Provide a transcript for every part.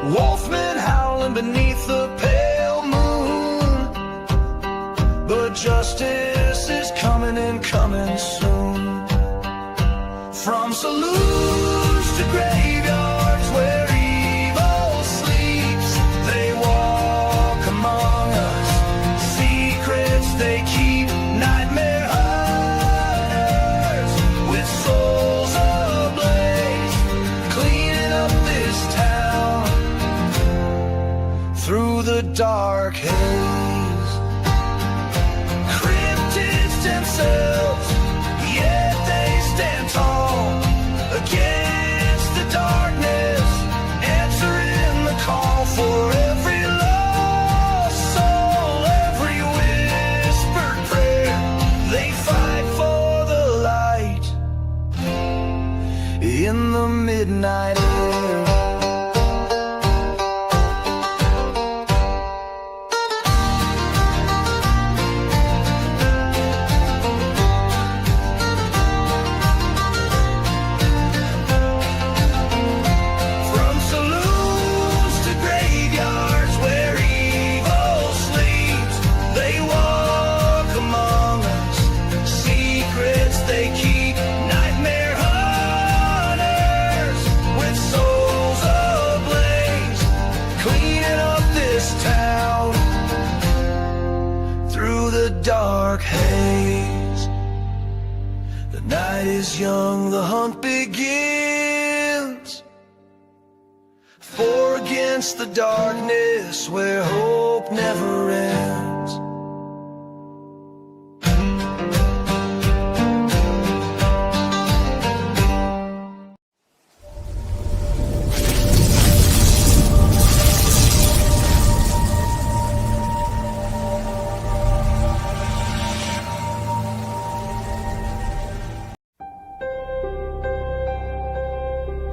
Wolfmen howling beneath the pale moon, but justice is coming and coming soon. From saloons to graveyards where evil sleeps, they walk among us, secrets they keep, nightmare hunters with souls ablaze, cleaning up this town through the dark haze. Cryptids themselves, yet they stand tall against the darkness, answering the call for every lost soul, every whispered prayer. They fight for the light in the midnight air. From saloons to graveyards where evil sleeps, they walk among us, secrets they keep, nightmare hunters with souls ablaze, cleaning up this town through the dark haze. The night is young, the hunt begins. For against the darkness where hope never ends.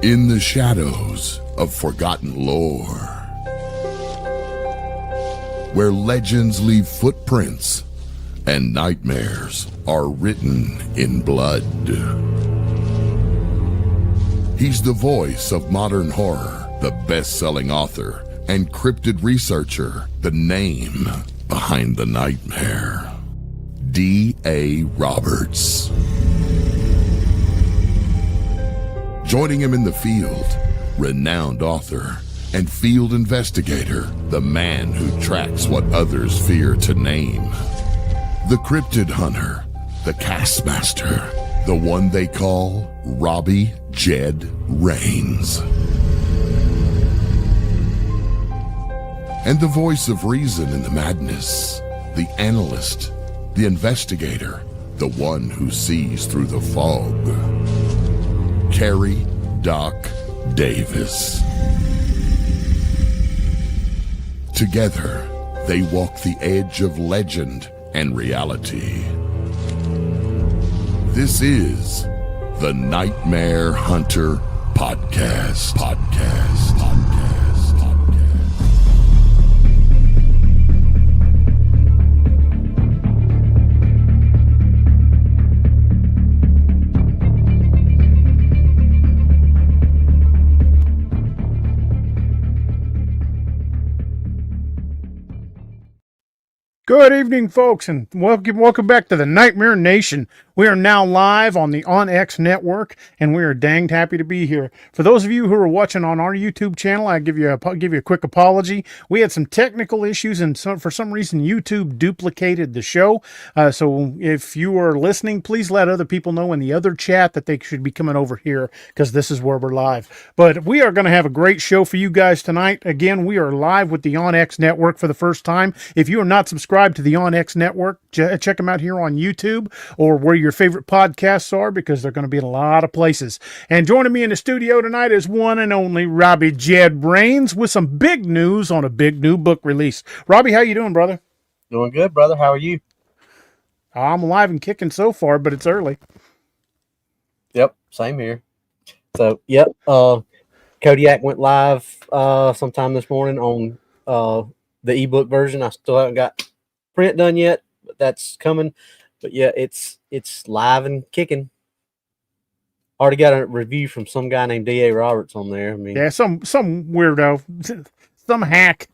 In the shadows of forgotten lore, where legends leave footprints and nightmares are written in blood. He's the voice of modern horror, the best-selling author and cryptid researcher, the name behind the nightmare. D.A. Roberts. Joining him in the field, renowned author and field investigator, the man who tracks what others fear to name. The cryptid hunter, the cast master, the one they call Robbie Jed Rains. And the voice of reason in the madness, the analyst, the investigator, the one who sees through the fog. Carrie Doc Davis. Together, they walk the edge of legend and reality. This is the Nightmare Hunter Podcast. Good evening, folks, and welcome back to the Nightmare Nation. We are now live on the OnX network, and we are danged happy to be here. For those of you who are watching on our YouTube channel, I give you a quick apology. We had some technical issues, and for some reason, YouTube duplicated the show. So if you are listening, please let other people know in the other chat that they should be coming over here, because this is where we're live. But we are going to have a great show for you guys tonight. Again, we are live with the OnX network for the first time. If you are not subscribed to the OnX network, check them out here on YouTube or where your favorite podcasts are, because they're going to be in a lot of places. And joining me in the studio tonight is one and only Robbie Jed Rains with some big news on a big new book release. Robbie, how you doing, brother? Doing good, brother. How are you? I'm alive and kicking so far, but it's early. Yep, same here. So, yep, Kodiak went live sometime this morning on the ebook version. I still haven't got print done yet, but that's coming. But yeah, it's live and kicking. Already got a review from some guy named D.A. Roberts on there. I mean, Yeah, some weirdo, some hack.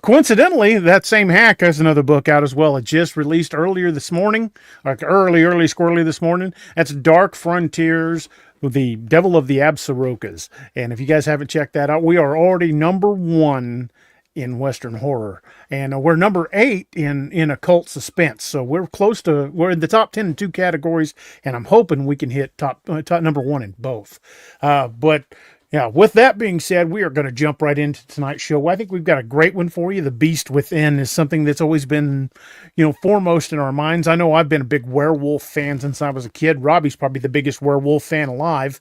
Coincidentally, that same hack has another book out as well. It just released earlier this morning, like early squirrely this morning. That's Dark Frontiers, the Devil of the Absarokas. And if you guys haven't checked that out, we are already #1 in Western horror, and we're #8 in occult suspense. So we're in the top 10 in 2 categories, and I'm hoping we can hit top #1 in both. But yeah, with that being said, we are going to jump right into tonight's show. I think we've got a great one for you. The Beast Within is something that's always been, foremost in our minds. I know I've been a big werewolf fan since I was a kid. Robbie's probably the biggest werewolf fan alive.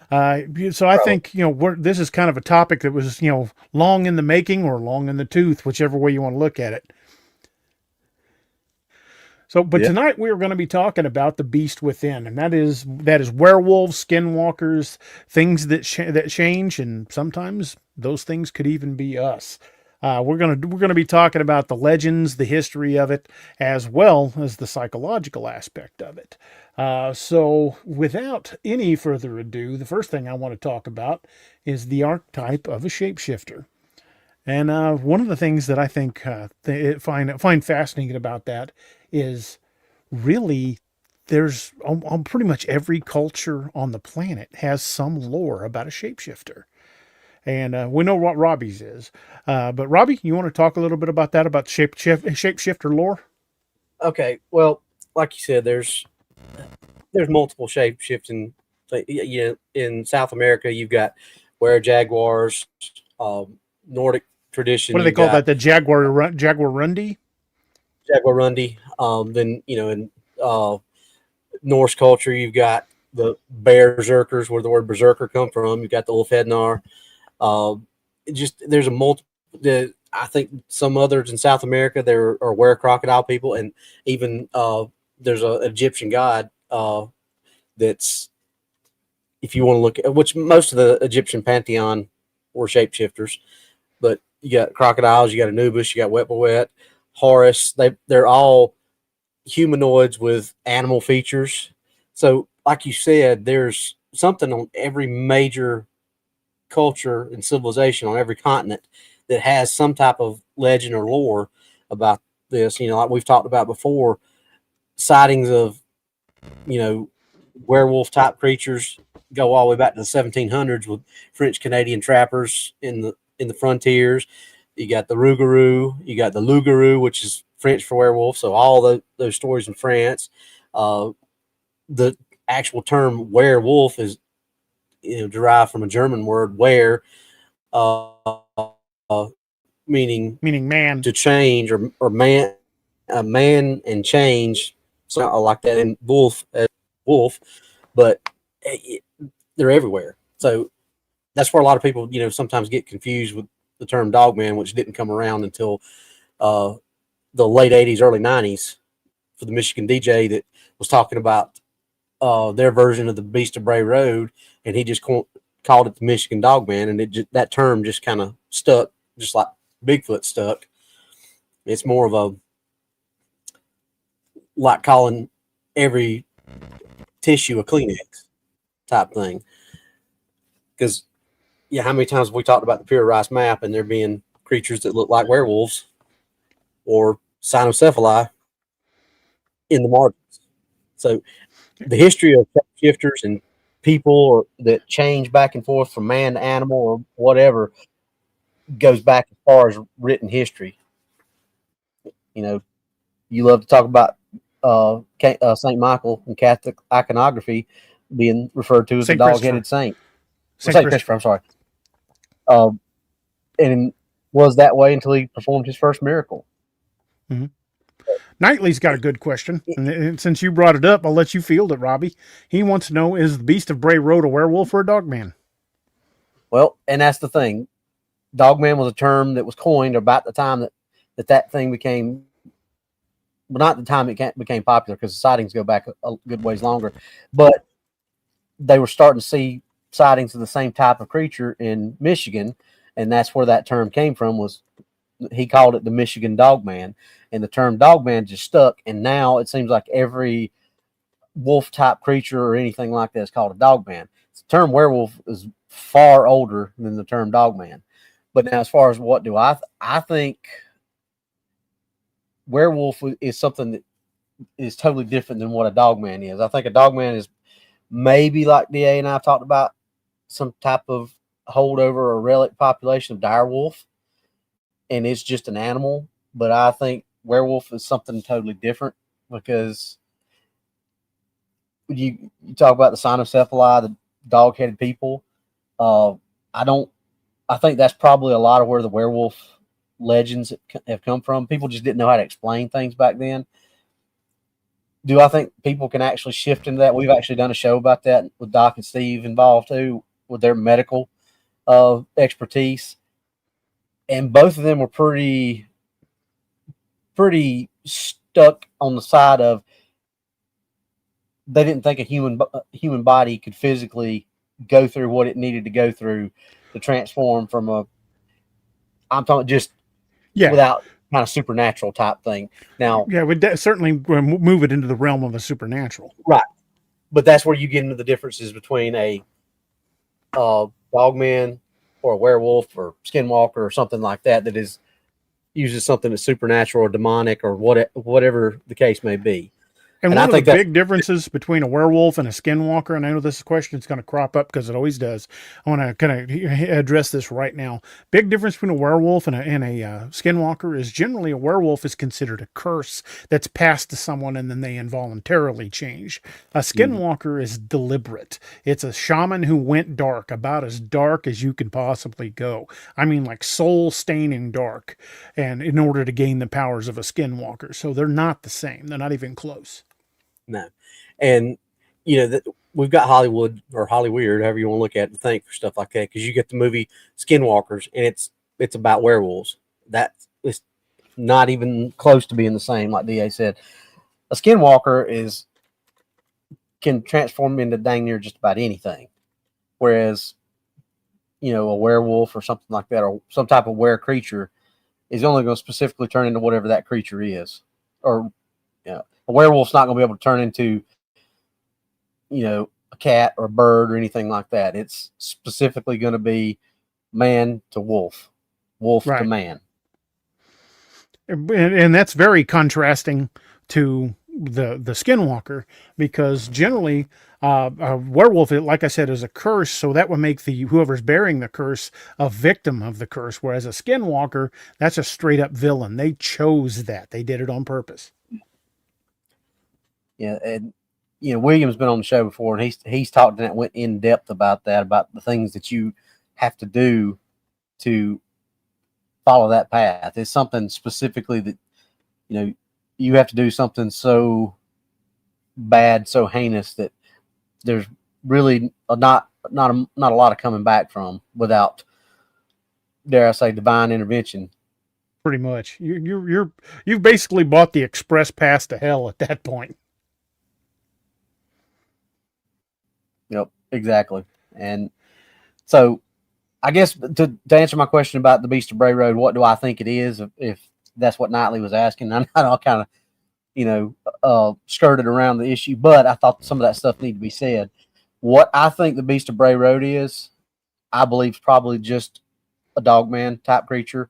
So I think, this is kind of a topic that was, long in the making or long in the tooth, whichever way you want to look at it. So, but tonight we are going to be talking about the Beast Within, and that is werewolves, skinwalkers, things that change, and sometimes those things could even be us. We're gonna be talking about the legends, the history of it, as well as the psychological aspect of it. So, without any further ado, the first thing I want to talk about is the archetype of a shapeshifter. And one of the things that I think find fascinating about that is really there's on pretty much every culture on the planet has some lore about a shapeshifter. And we know what Robbie's is. But Robbie, you want to talk a little bit about that, about shapeshifter lore? Okay, well, like you said, there's multiple shape-shifting. In South America, you've got were-jaguars, Nordic tradition. What do they call that? The Jaguarundi? Jaguarundi. Then, in Norse culture, you've got the berserkers, where the word berserker come from. You've got the Ulfhednar. There's a multiple. I think some others in South America, there are were-crocodile people, and even there's an Egyptian god that's, if you want to look at, which most of the Egyptian pantheon were shapeshifters, but you got crocodiles, you got Anubis, you got Wetwawet, Horus. They're all humanoids with animal features. So, like you said, there's something on every major culture and civilization on every continent that has some type of legend or lore about this. Like we've talked about before, sightings of, werewolf type creatures go all the way back to the 1700s with French Canadian trappers in the frontiers. You got the Rougarou, you got the Loup-garou, which is French for werewolf. So all those stories in France. The actual term werewolf is derived from a German word were, meaning man, to change, or man, a man and change. So I like that in wolf, but they're everywhere. So that's where a lot of people, sometimes get confused with the term dogman, which didn't come around until the late 80s, early 90s for the Michigan DJ that was talking about their version of the Beast of Bray Road, and he just called it the Michigan Dogman, and that term just kind of stuck, just like Bigfoot stuck. It's more of a, like calling every tissue a Kleenex type thing. Because, how many times have we talked about the Pure Rice map and there being creatures that look like werewolves or cynocephali in the margins? So the history of shifters and people that change back and forth from man to animal or whatever goes back as far as written history. You love to talk about St. Michael and Catholic iconography being referred to as the dog-headed saint. Saint Christopher, I'm sorry. And was that way until he performed his first miracle. Mm-hmm. Knightley's got a good question, and since you brought it up, I'll let you field it, Robbie. He wants to know, is the Beast of Bray Road a werewolf or a dogman? Well, and that's the thing. Dogman was a term that was coined about the time that thing became, well, not the time it became popular, because the sightings go back a good ways longer, but they were starting to see sightings of the same type of creature in Michigan, and that's where that term came from. Was he called it the Michigan Dogman, and the term Dogman just stuck, and now it seems like every wolf type creature or anything like that is called a dogman. The term werewolf is far older than the term dogman. But now, as far as what do I think werewolf is something that is totally different than what a dogman is. I think a dogman is maybe like DA and I have talked about, some type of holdover or relic population of direwolf, and it's just an animal. But I think werewolf is something totally different, because you talk about the cynocephali, the dog-headed people. I think that's probably a lot of where the werewolf legends have come from. People just didn't know how to explain things back then. Do I think people can actually shift into that? We've actually done a show about that with Doc and Steve involved too, with their medical expertise, and both of them were pretty stuck on the side of they didn't think a human body could physically go through what it needed to go through to transform from I'm talking just without kind of supernatural type thing. Now, we'd certainly move it into the realm of the supernatural, right? But that's where you get into the differences between a dogman or a werewolf or skinwalker or something like that that uses something that's supernatural or demonic or whatever the case may be. And one of the big differences between a werewolf and a skinwalker, and I know this question is going to crop up because it always does. I want to kind of address this right now. Big difference between a werewolf and a skinwalker is generally a werewolf is considered a curse that's passed to someone and then they involuntarily change. A skinwalker is deliberate. It's a shaman who went dark, about as dark as you can possibly go. I mean, like soul-staining dark, and in order to gain the powers of a skinwalker. So they're not the same. They're not even close. No. And, we've got Hollywood or Hollyweird, however you want to look at it, to thank for stuff like that, because you get the movie Skinwalkers, and it's about werewolves. That is not even close to being the same, like DA said. A Skinwalker can transform into dang near just about anything. Whereas, a werewolf or something like that, or some type of were creature, is only going to specifically turn into whatever that creature is. Or, a werewolf's not going to be able to turn into, a cat or a bird or anything like that. It's specifically going to be man to wolf, wolf to man. And that's very contrasting to the skinwalker, because generally a werewolf, like I said, is a curse, so that would make whoever's bearing the curse a victim of the curse, whereas a skinwalker, that's a straight up villain. They chose that. They did it on purpose. Yeah, and William's been on the show before, and he's talked and went in depth about that, about the things that you have to do to follow that path. It's something specifically that you have to do something so bad, so heinous, that there's really not a lot of coming back from without, dare I say, divine intervention. Pretty much, you've basically bought the express pass to hell at that point. Yep, exactly. And so I guess to answer my question about the Beast of Bray Road, what do I think it is, if that's what Knightley was asking? I kind of, skirted around the issue, but I thought some of that stuff needed to be said. What I think the Beast of Bray Road is, I believe, is probably just a dogman type creature.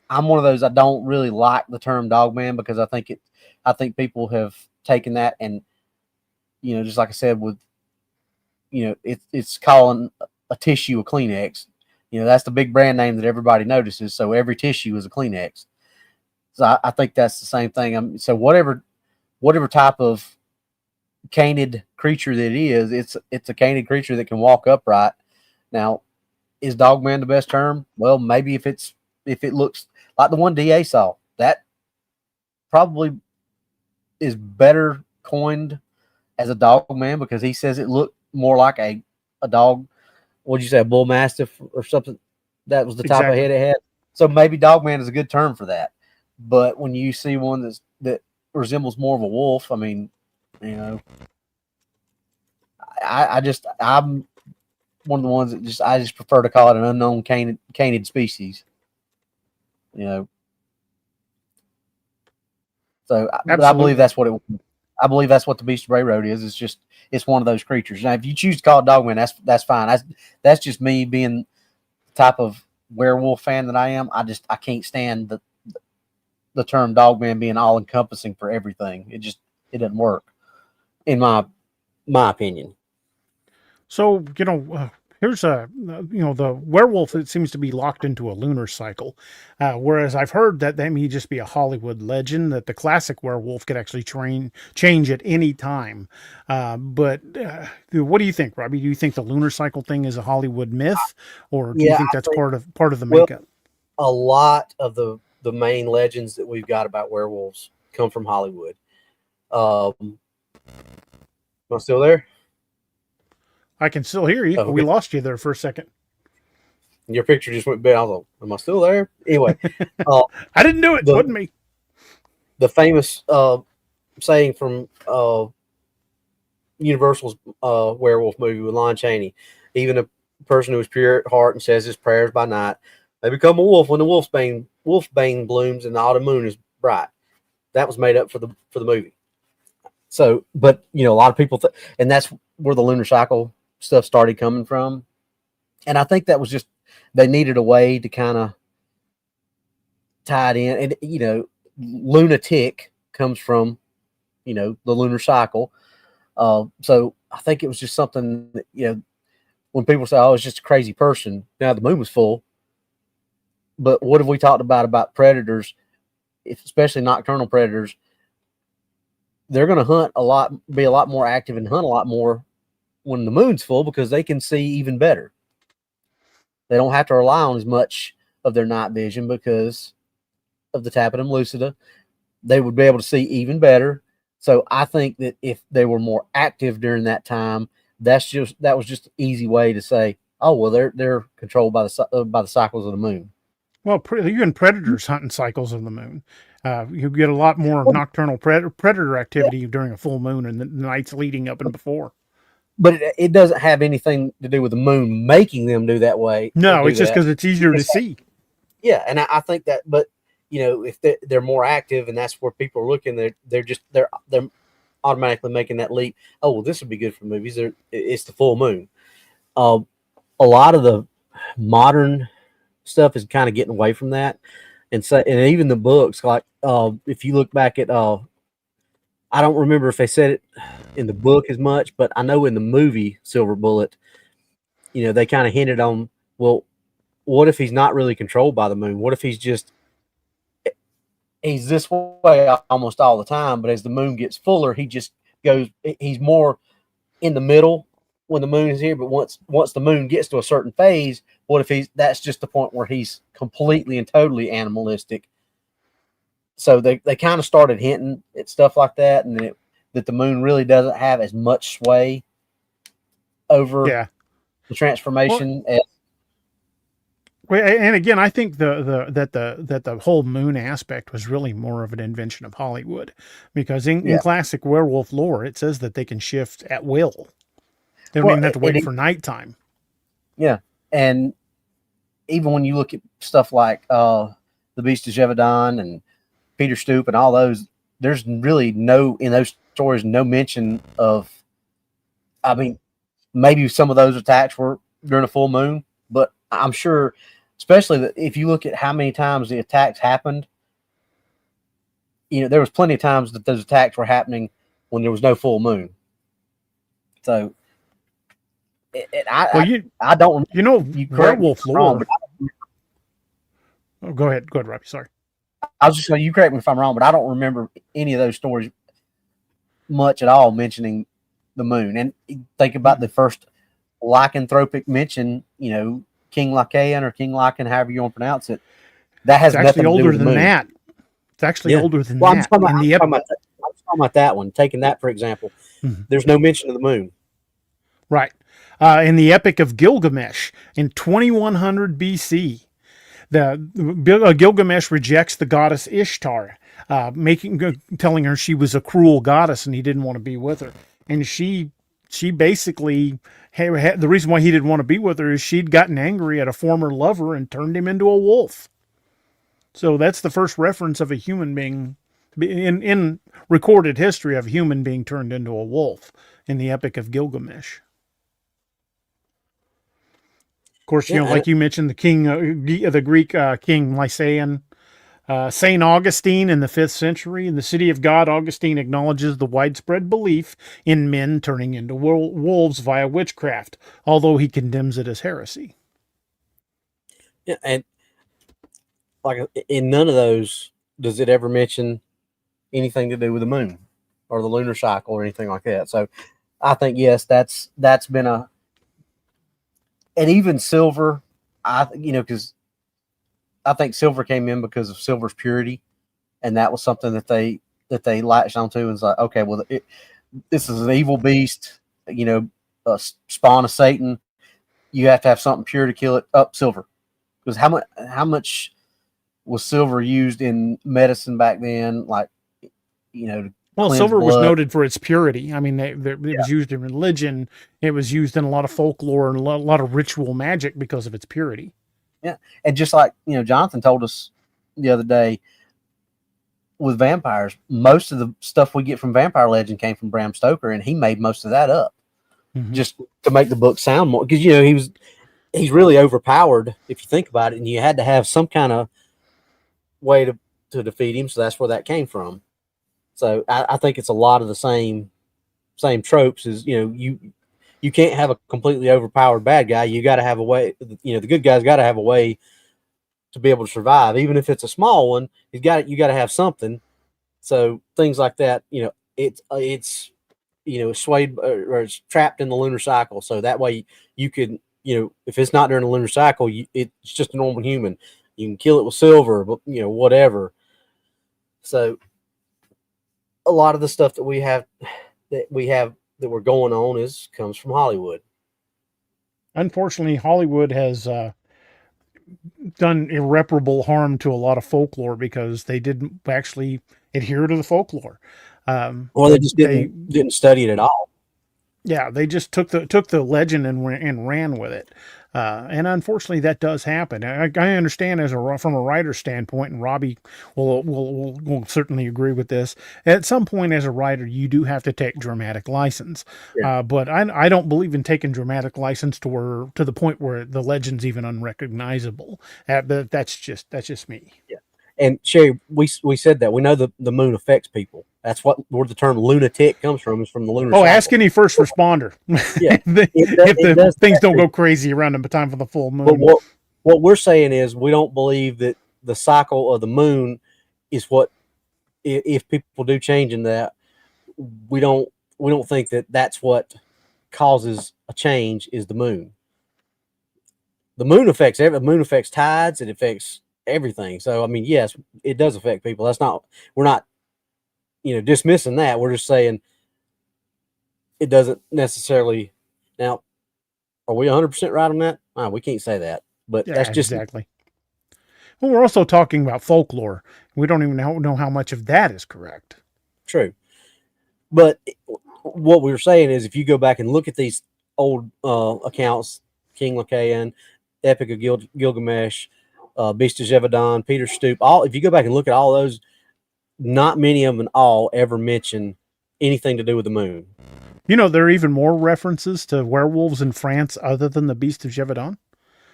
I'm one of those, I don't really like the term dogman, because I think people have taken that and, just like I said, with, it's calling a tissue a Kleenex. That's the big brand name that everybody notices. So every tissue is a Kleenex. So I think that's the same thing. So whatever type of canid creature that it is, it's a canid creature that can walk upright. Now, is dogman the best term? Well, maybe if it looks like the one DA saw, that probably is better coined as a dog man, because he says it looked more like a dog. What'd you say, a bull mastiff or something? That was the type of head it had. So maybe dog man is a good term for that. But when you see one that resembles more of a wolf, I mean, I'm one of the ones that I just prefer to call it an unknown canid species. So, but I believe that's what it. I believe that's what the Beast of Bray Road is. It's one of those creatures. Now, if you choose to call it Dogman, that's fine. That's just me being the type of werewolf fan that I am. I can't stand the term Dogman being all encompassing for everything. It doesn't work, in my opinion. So, here's the werewolf, it seems to be locked into a lunar cycle. Whereas I've heard that may just be a Hollywood legend, that the classic werewolf could actually change at any time. But what do you think, Robbie? Do you think the lunar cycle thing is a Hollywood myth, or do you think that's part of the makeup? A lot of the main legends that we've got about werewolves come from Hollywood. Am I still there? I can still hear you. Okay. We lost you there for a second. Your picture just went bad. I was like, am I still there? Anyway. I didn't do it. It wasn't me. The famous saying from Universal's werewolf movie with Lon Chaney, even a person who is pure at heart and says his prayers by night, they become a wolf when the wolfbane blooms and the autumn moon is bright. That was made up for the movie. So, but a lot of people, and that's where the lunar cycle stuff started coming from. And I think that was just, they needed a way to kind of tie it in. And, lunatic comes from, the lunar cycle. So I think it was just something that, when people say, oh, it's just a crazy person. Now the moon was full. But what have we talked about predators, especially nocturnal predators? They're going to hunt a lot, be a lot more active and hunt a lot more when the moon's full because they can see even better. They don't have to rely on as much of their night vision because of the tapetum lucida. They would be able to see even better. So I think that if they were more active during that time, that was just an easy way to say, oh, well, they're controlled by the cycles of the moon. Well, even predators hunt in cycles of the moon. You get a lot more nocturnal predator activity during a full moon and the nights leading up and before. But it doesn't have anything to do with the moon making them do that way. No, it's just because it's easier to see. Yeah, and I think that, but if they're more active and that's where people are looking, they're automatically making that leap. Oh, well, this would be good for movies. It's the full moon. A lot of the modern stuff is kind of getting away from that, and even the books, like if you look back at I don't remember if they said it in the book as much, but I know in the movie Silver Bullet, they kind of hinted on, well, what if he's not really controlled by the moon? What if he's this way almost all the time, but as the moon gets fuller, he's more in the middle when the moon is here, but once the moon gets to a certain phase, what if that's just the point where he's completely and totally animalistic? So they kind of started hinting at stuff like that, and that the moon really doesn't have as much sway over the transformation. And again, I think that the whole moon aspect was really more of an invention of Hollywood, because in classic werewolf lore, it says that they can shift at will. They don't even have to wait for nighttime. Yeah, and even when you look at stuff like the Beast of Gévaudan and Peter Stoop and all those, there's really in those stories, no mention of, I mean, maybe some of those attacks were during a full moon, but I'm sure, especially if you look at how many times the attacks happened, there was plenty of times that those attacks were happening when there was no full moon. So, I don't, werewolf lore. Go ahead, Robbie. Sorry. I was just saying, you correct me if I'm wrong, but I don't remember any of those stories much at all mentioning the moon. And think about the first lycanthropic mention, King Lycaon or King Lycan, however you want to pronounce it. That has nothing to do with the moon. That. It's actually older than that. I'm talking about that one. Taking that, for example, there's no mention of the moon. Right. In the Epic of Gilgamesh in 2100 BC, Gilgamesh rejects the goddess Ishtar, telling her she was a cruel goddess and he didn't want to be with her. And she basically, the reason why he didn't want to be with her is she'd gotten angry at a former lover and turned him into a wolf. So that's the first reference of a human being in recorded history of a human being turned into a wolf in the Epic of Gilgamesh. Of course, Yeah, like you mentioned, the king, the Greek king Lysaean, St. Augustine in the 5th century. In the City of God, Augustine acknowledges the widespread belief in men turning into wolves via witchcraft, although he condemns it as heresy. yeah, and like in none of those does it ever mention anything to do with the moon or the lunar cycle or anything like that. So I think yes, that's been and even silver, because I think silver came in because of silver's purity, and that was something that they latched onto and was like, okay, well, this is an evil beast, a spawn of Satan. You have to have something pure to kill it. Up silver, because how much was silver used in medicine back then? Like, well, silver was noted for its purity. I mean, it was used in religion. It was used in a lot of folklore and a lot of ritual magic because of its purity. Yeah, and just like Jonathan told us the other day with vampires, most of the stuff we get from Vampire Legend came from Bram Stoker, and he made most of that up just to make the book sound more. Because he's really overpowered if you think about it, and you had to have some kind of way to defeat him. So that's where that came from. So I think it's a lot of the same tropes. As you can't have a completely overpowered bad guy. You got to have a way. The good guy's got to have a way to be able to survive, even if it's a small one. You got to have something. So things like that. It's swayed or it's trapped in the lunar cycle. So that way you could if it's not during the lunar cycle, it's just a normal human. You can kill it with silver, but whatever. So a lot of the stuff that we have that we're going on comes from Hollywood. Unfortunately, Hollywood has done irreparable harm to a lot of folklore because they didn't actually adhere to the folklore. Or they just didn't study it at all. Yeah, they just took the legend and ran with it. And unfortunately, that does happen. I understand from a writer's standpoint, and Robbie will certainly agree with this. At some point, as a writer, you do have to take dramatic license. Yeah. But I don't believe in taking dramatic license to the point where the legend's even unrecognizable. But that's just me. Yeah. And Sherry, we said that we know the moon affects people. That's where the term lunatic comes from. Is from the lunar cycle. Ask any first responder. Yeah, if things don't go crazy around the time for the full moon. But what we're saying is we don't believe that the cycle of the moon is what. If people do change in that, we don't think that that's what causes a change. Is the moon? The moon affects everything. The moon affects tides. It affects everything. So I mean, yes, it does affect people. We're not dismissing that. We're just saying it doesn't necessarily. Now, are we 100% right on that? We can't say that, but that's just exactly. Well, we're also talking about folklore. We don't even know how much of that is correct. True. But what we were saying is if you go back and look at these old accounts, King Lycaon, Epic of Gilgamesh, Beast of Gévaudan, Peter Stoop, if you go back and look at all those, not many of them all ever mention anything to do with the moon. There are even more references to werewolves in France other than the Beast of Gévaudan.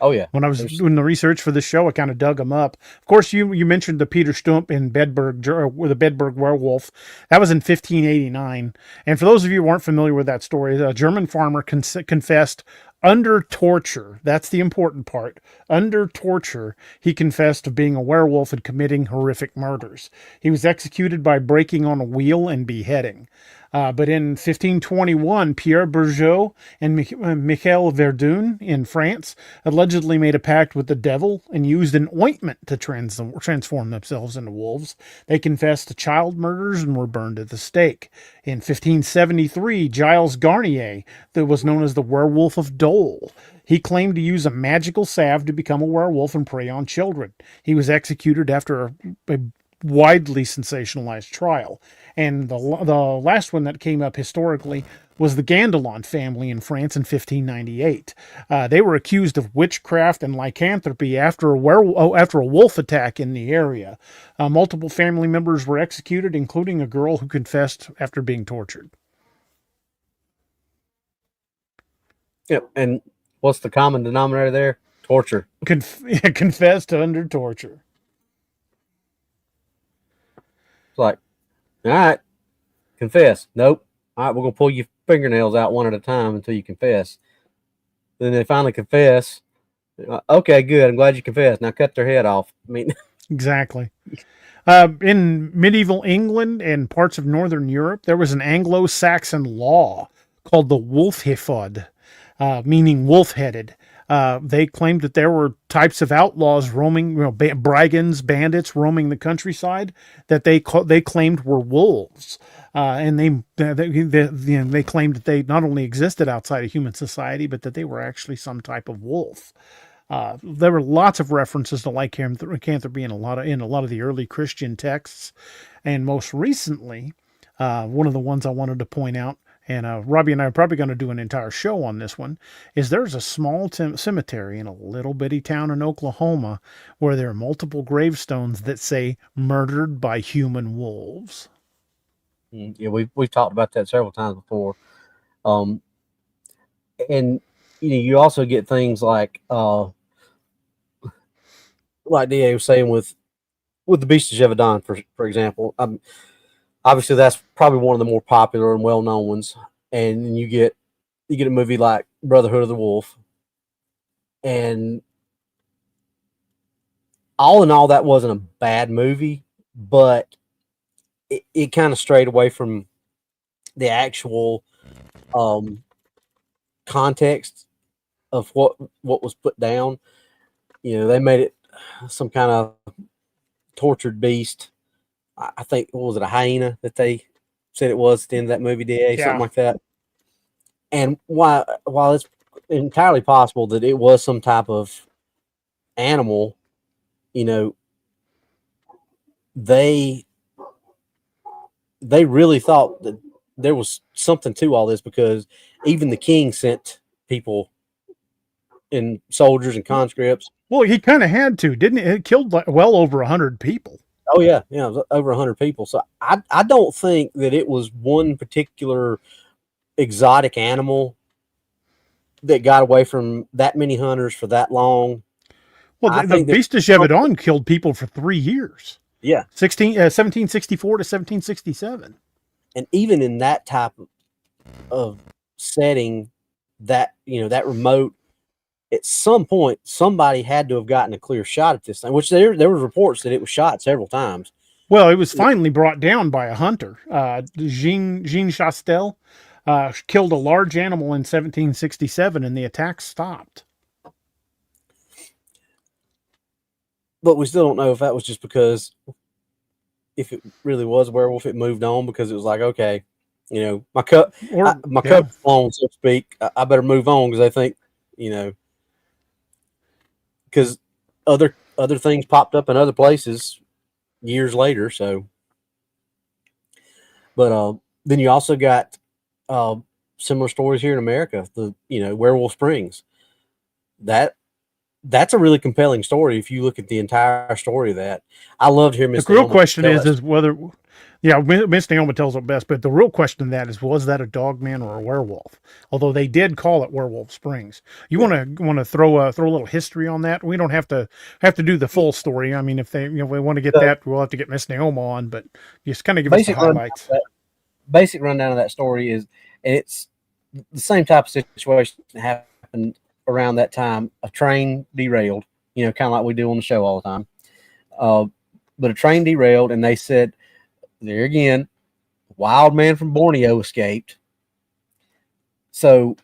Oh, yeah. When I was doing the research for this show, I kind of dug them up. Of course, you mentioned the Peter Stump in Bedburg, the Bedburg werewolf. That was in 1589. And for those of you who aren't familiar with that story, a German farmer confessed under torture. That's the important part. Under torture, he confessed to being a werewolf and committing horrific murders. He was executed by breaking on a wheel and beheading. But in 1521, Pierre Bourgeot and Michel Verdun in France allegedly made a pact with the devil and used an ointment to transform themselves into wolves. They confessed to child murders and were burned at the stake. In 1573, Gilles Garnier, that was known as the Werewolf of Dole, he claimed to use a magical salve to become a werewolf and prey on children. He was executed after a widely sensationalized trial. And the last one that came up historically was the Gandelon family in France in 1598. They were accused of witchcraft and lycanthropy after a wolf attack in the area. Multiple family members were executed, including a girl who confessed after being tortured. Yep. And what's the common denominator there? Torture. Confessed under torture. It's like, all right, confess. Nope. All right, we're going to pull your fingernails out one at a time until you confess. Then they finally confess. Okay, good. I'm glad you confessed. Now cut their head off. I mean, exactly. In medieval England and parts of Northern Europe, there was an Anglo-Saxon law called the Wolfhefod, meaning wolf-headed. They claimed that there were types of outlaws roaming, brigands, bandits roaming the countryside that they claimed were wolves. And they claimed that they not only existed outside of human society, but that they were actually some type of wolf. There were lots of references to lycanthropy in a lot of the early Christian texts, and most recently, one of the ones I wanted to point out, and Robbie and I are probably going to do an entire show on this one, is there's a small cemetery in a little bitty town in Oklahoma where there are multiple gravestones that say "murdered by human wolves." Yeah, we've talked about that several times before, and you also get things like DA was saying with the Beast of Jevadon, for example. Obviously, that's probably one of the more popular and well-known ones. And you get a movie like Brotherhood of the Wolf, and all in all, that wasn't a bad movie, but it kind of strayed away from the actual context of what was put down. They made it some kind of tortured beast. I think, what was it, a hyena that they said it was at the end of that movie, DA, something like that. And while it's entirely possible that it was some type of animal, they really thought that there was something to all this, because even the king sent people and soldiers and conscripts. Well, he kind of had to, didn't it? It killed well over 100 people. Oh yeah, it was over 100 people. So I don't think that it was one particular exotic animal that got away from that many hunters for that long. Well, the Beast of Jevadon killed people for 3 years. Yeah, 1764 to 1767. And even in that type of setting, that that remote, at some point, somebody had to have gotten a clear shot at this thing, which there were reports that it was shot several times. Well, it was finally brought down by a hunter. Jean Chastel killed a large animal in 1767, and the attack stopped. But we still don't know if that was just because, if it really was a werewolf, it moved on because it was like, okay, my cup's long, so to speak. I better move on because I think, because other things popped up in other places years later. So, but then you also got similar stories here in America. The Werewolf Springs. That's a really compelling story if you look at the entire story of that. I loved hearing Miss The real question is whether, Miss Naoma tells it best, but the real question of that is, was that a dog man or a werewolf? Although they did call it Werewolf Springs. You want to throw a little history on that? We don't have to do the full story. I mean, if we want to get that, we'll have to get Miss Naoma on, but just kind of give us the highlights. Basic rundown of that story is, and it's the same type of situation that happened around that time. A train derailed, kind of like we do on the show all the time. But a train derailed, and they said, there again, wild man from Borneo escaped. So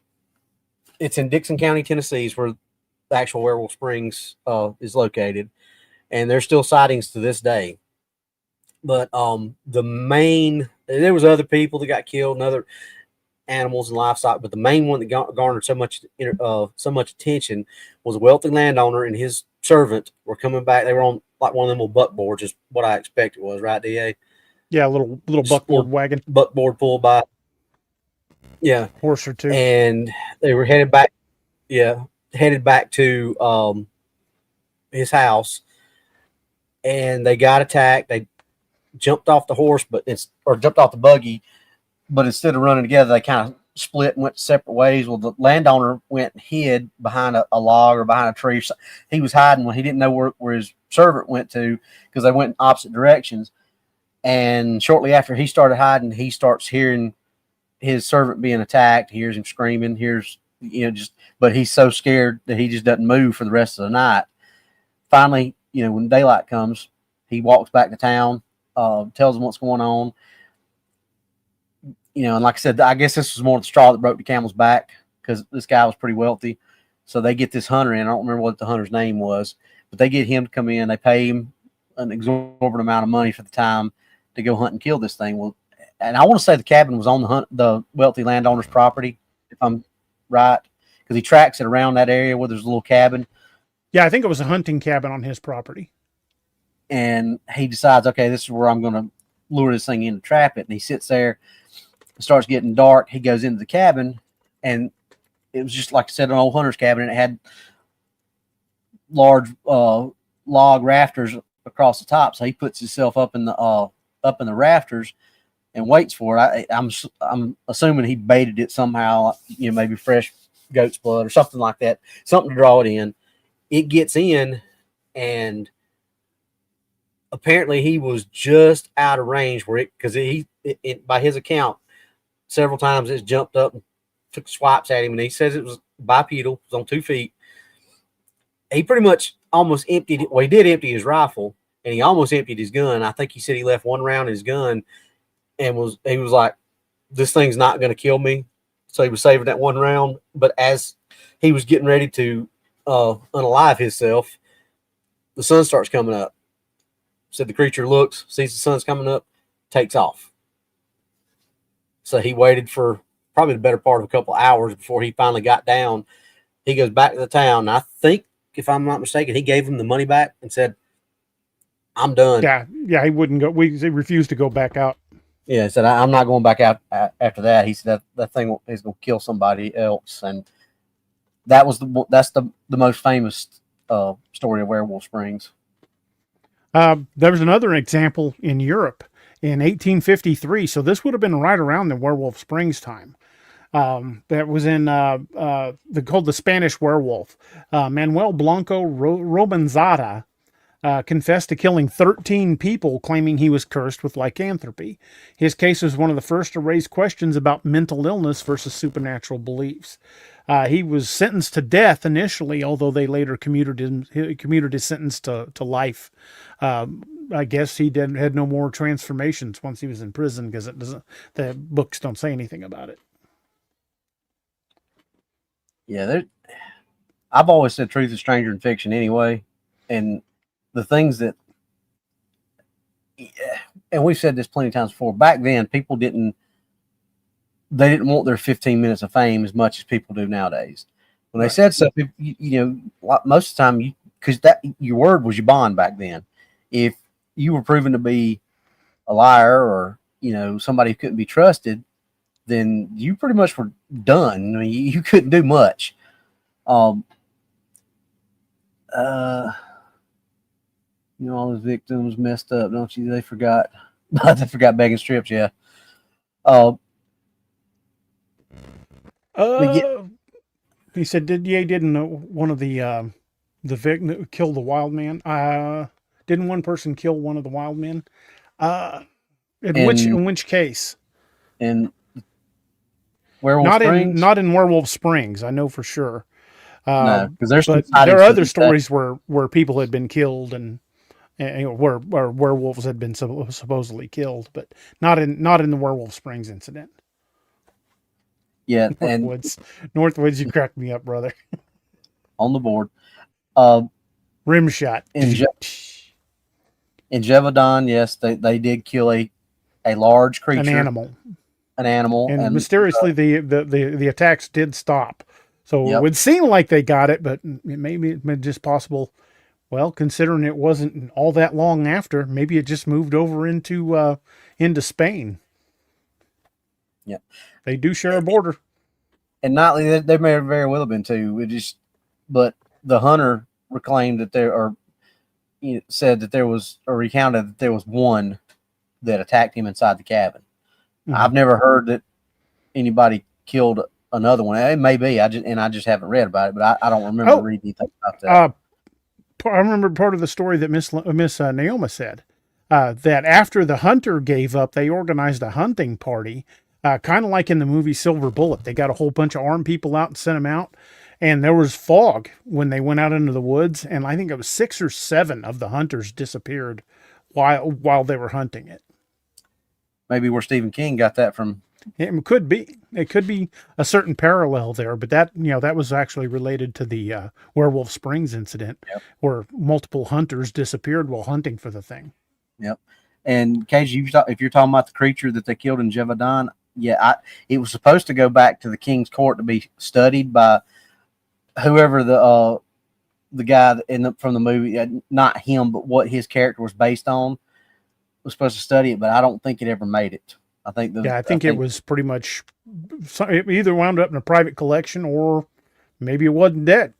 it's in Dixon County, Tennessee, is where the actual Werewolf Springs is located, and there's still sightings to this day. But there was other people that got killed and other animals and livestock, but the main one that garnered so much attention was a wealthy landowner and his servant were coming back. They were on like one of them little buckboards, is what I expect it was, right, DA? Yeah, a little buckboard wagon, buckboard pulled by. Yeah, horse or two, and they were headed back. Yeah, headed back to his house, and they got attacked. They jumped off the horse, or jumped off the buggy, but instead of running together, they kind of split and went separate ways. Well, the landowner went and hid behind a log or behind a tree. He was hiding when he didn't know where his servant went to, because they went in opposite directions. And shortly after he started hiding, he starts hearing his servant being attacked. He hears him screaming, but he's so scared that he just doesn't move for the rest of the night. Finally, when daylight comes, he walks back to town, tells them what's going on. And like I said, I guess this was more the straw that broke the camel's back, because this guy was pretty wealthy. So they get this hunter in. I don't remember what the hunter's name was, but they get him to come in. They pay him an exorbitant amount of money for the time to go hunt and kill this thing. Well, and I want to say the cabin was on the wealthy landowner's property, if I'm right, because he tracks it around that area where there's a little cabin. Yeah, I think it was a hunting cabin on his property. And he decides, okay, this is where I'm going to lure this thing in to trap it. And he sits there. It starts getting dark. He goes into the cabin, and it was just like I said, an old hunter's cabin, and it had large log rafters across the top. So he puts himself up in the rafters and waits for it. I'm assuming he baited it somehow, maybe fresh goat's blood or something like that, something to draw it in. It gets in, and apparently he was just out of range because by his account, several times it's jumped up and took swipes at him, and he says it was bipedal, it was on 2 feet. He pretty much almost emptied it. Well, he did empty his rifle, and he almost emptied his gun. I think he said he left one round in his gun, and he was like, this thing's not going to kill me. So he was saving that one round. But as he was getting ready to unalive himself, the sun starts coming up. So the creature looks, sees the sun's coming up, takes off. So he waited for probably the better part of a couple of hours before he finally got down. He goes back to the town. I think, if I'm not mistaken, he gave him the money back and said, I'm done. Yeah, he wouldn't go. He refused to go back out. Yeah, he said, I'm not going back out after that. He said that thing is going to kill somebody else. And that's the most famous story of Werewolf Springs. There was another example in Europe in 1853. So this would have been right around the Werewolf Springs time. That was in called the Spanish Werewolf. Manuel Blanco Romanzada confessed to killing 13 people, claiming he was cursed with lycanthropy. His case was one of the first to raise questions about mental illness versus supernatural beliefs. He was sentenced to death initially, although they later commuted his sentence to life. I guess he had no more transformations once he was in prison, because the books don't say anything about it. Yeah, I've always said truth is stranger than fiction anyway. And the things that, and we've said this plenty of times before, back then people didn't want their 15 minutes of fame as much as people do nowadays. When they said stuff, most of the time, because your word was your bond back then. If you were proven to be a liar or, somebody who couldn't be trusted, then you pretty much were done. I mean, you couldn't do much. All the victims messed up, don't you? They forgot begging strips. Yeah. He said, didn't one of the victim kill the wild man? Didn't one person kill one of the wild men? In which case? In Werewolf Springs? Not in Werewolf Springs. I know for sure. No, because there are other stories where people had been killed and where werewolves had been supposedly killed, but not in the Werewolf Springs incident. Yeah, Northwoods, you cracked me up, brother. On the board. Rim shot. In Jevadon, yes, they did kill a large creature. An animal. And mysteriously the attacks did stop. So It would seem like they got it, but it may be just possible Well, considering it wasn't all that long after, maybe it just moved over into Spain. Yeah, they do share a border. And not they may very well have been too. But the hunter reclaimed that said that there was, or recounted that there was one that attacked him inside the cabin. Mm-hmm. I've never heard that anybody killed another one. It may be. I just haven't read about it, but I don't remember reading anything about that. I remember part of the story that Miss Naoma said that after the hunter gave up, they organized a hunting party, kind of like in the movie Silver Bullet. They got a whole bunch of armed people out and sent them out, and there was fog when they went out into the woods, and I think it was 6 or 7 of the hunters disappeared while they were hunting it. Maybe where Stephen King got that from. It could be. It could be a certain parallel there, but that was actually related to the Werewolf Springs incident, yep, where multiple hunters disappeared while hunting for the thing. Yep. And Cage, if you're talking about the creature that they killed in Jevadan, it was supposed to go back to the King's Court to be studied by whoever the guy from the movie, not him, but what his character was based on, was supposed to study it, but I don't think it ever made it. I think it was pretty much, it either wound up in a private collection or maybe it wasn't dead.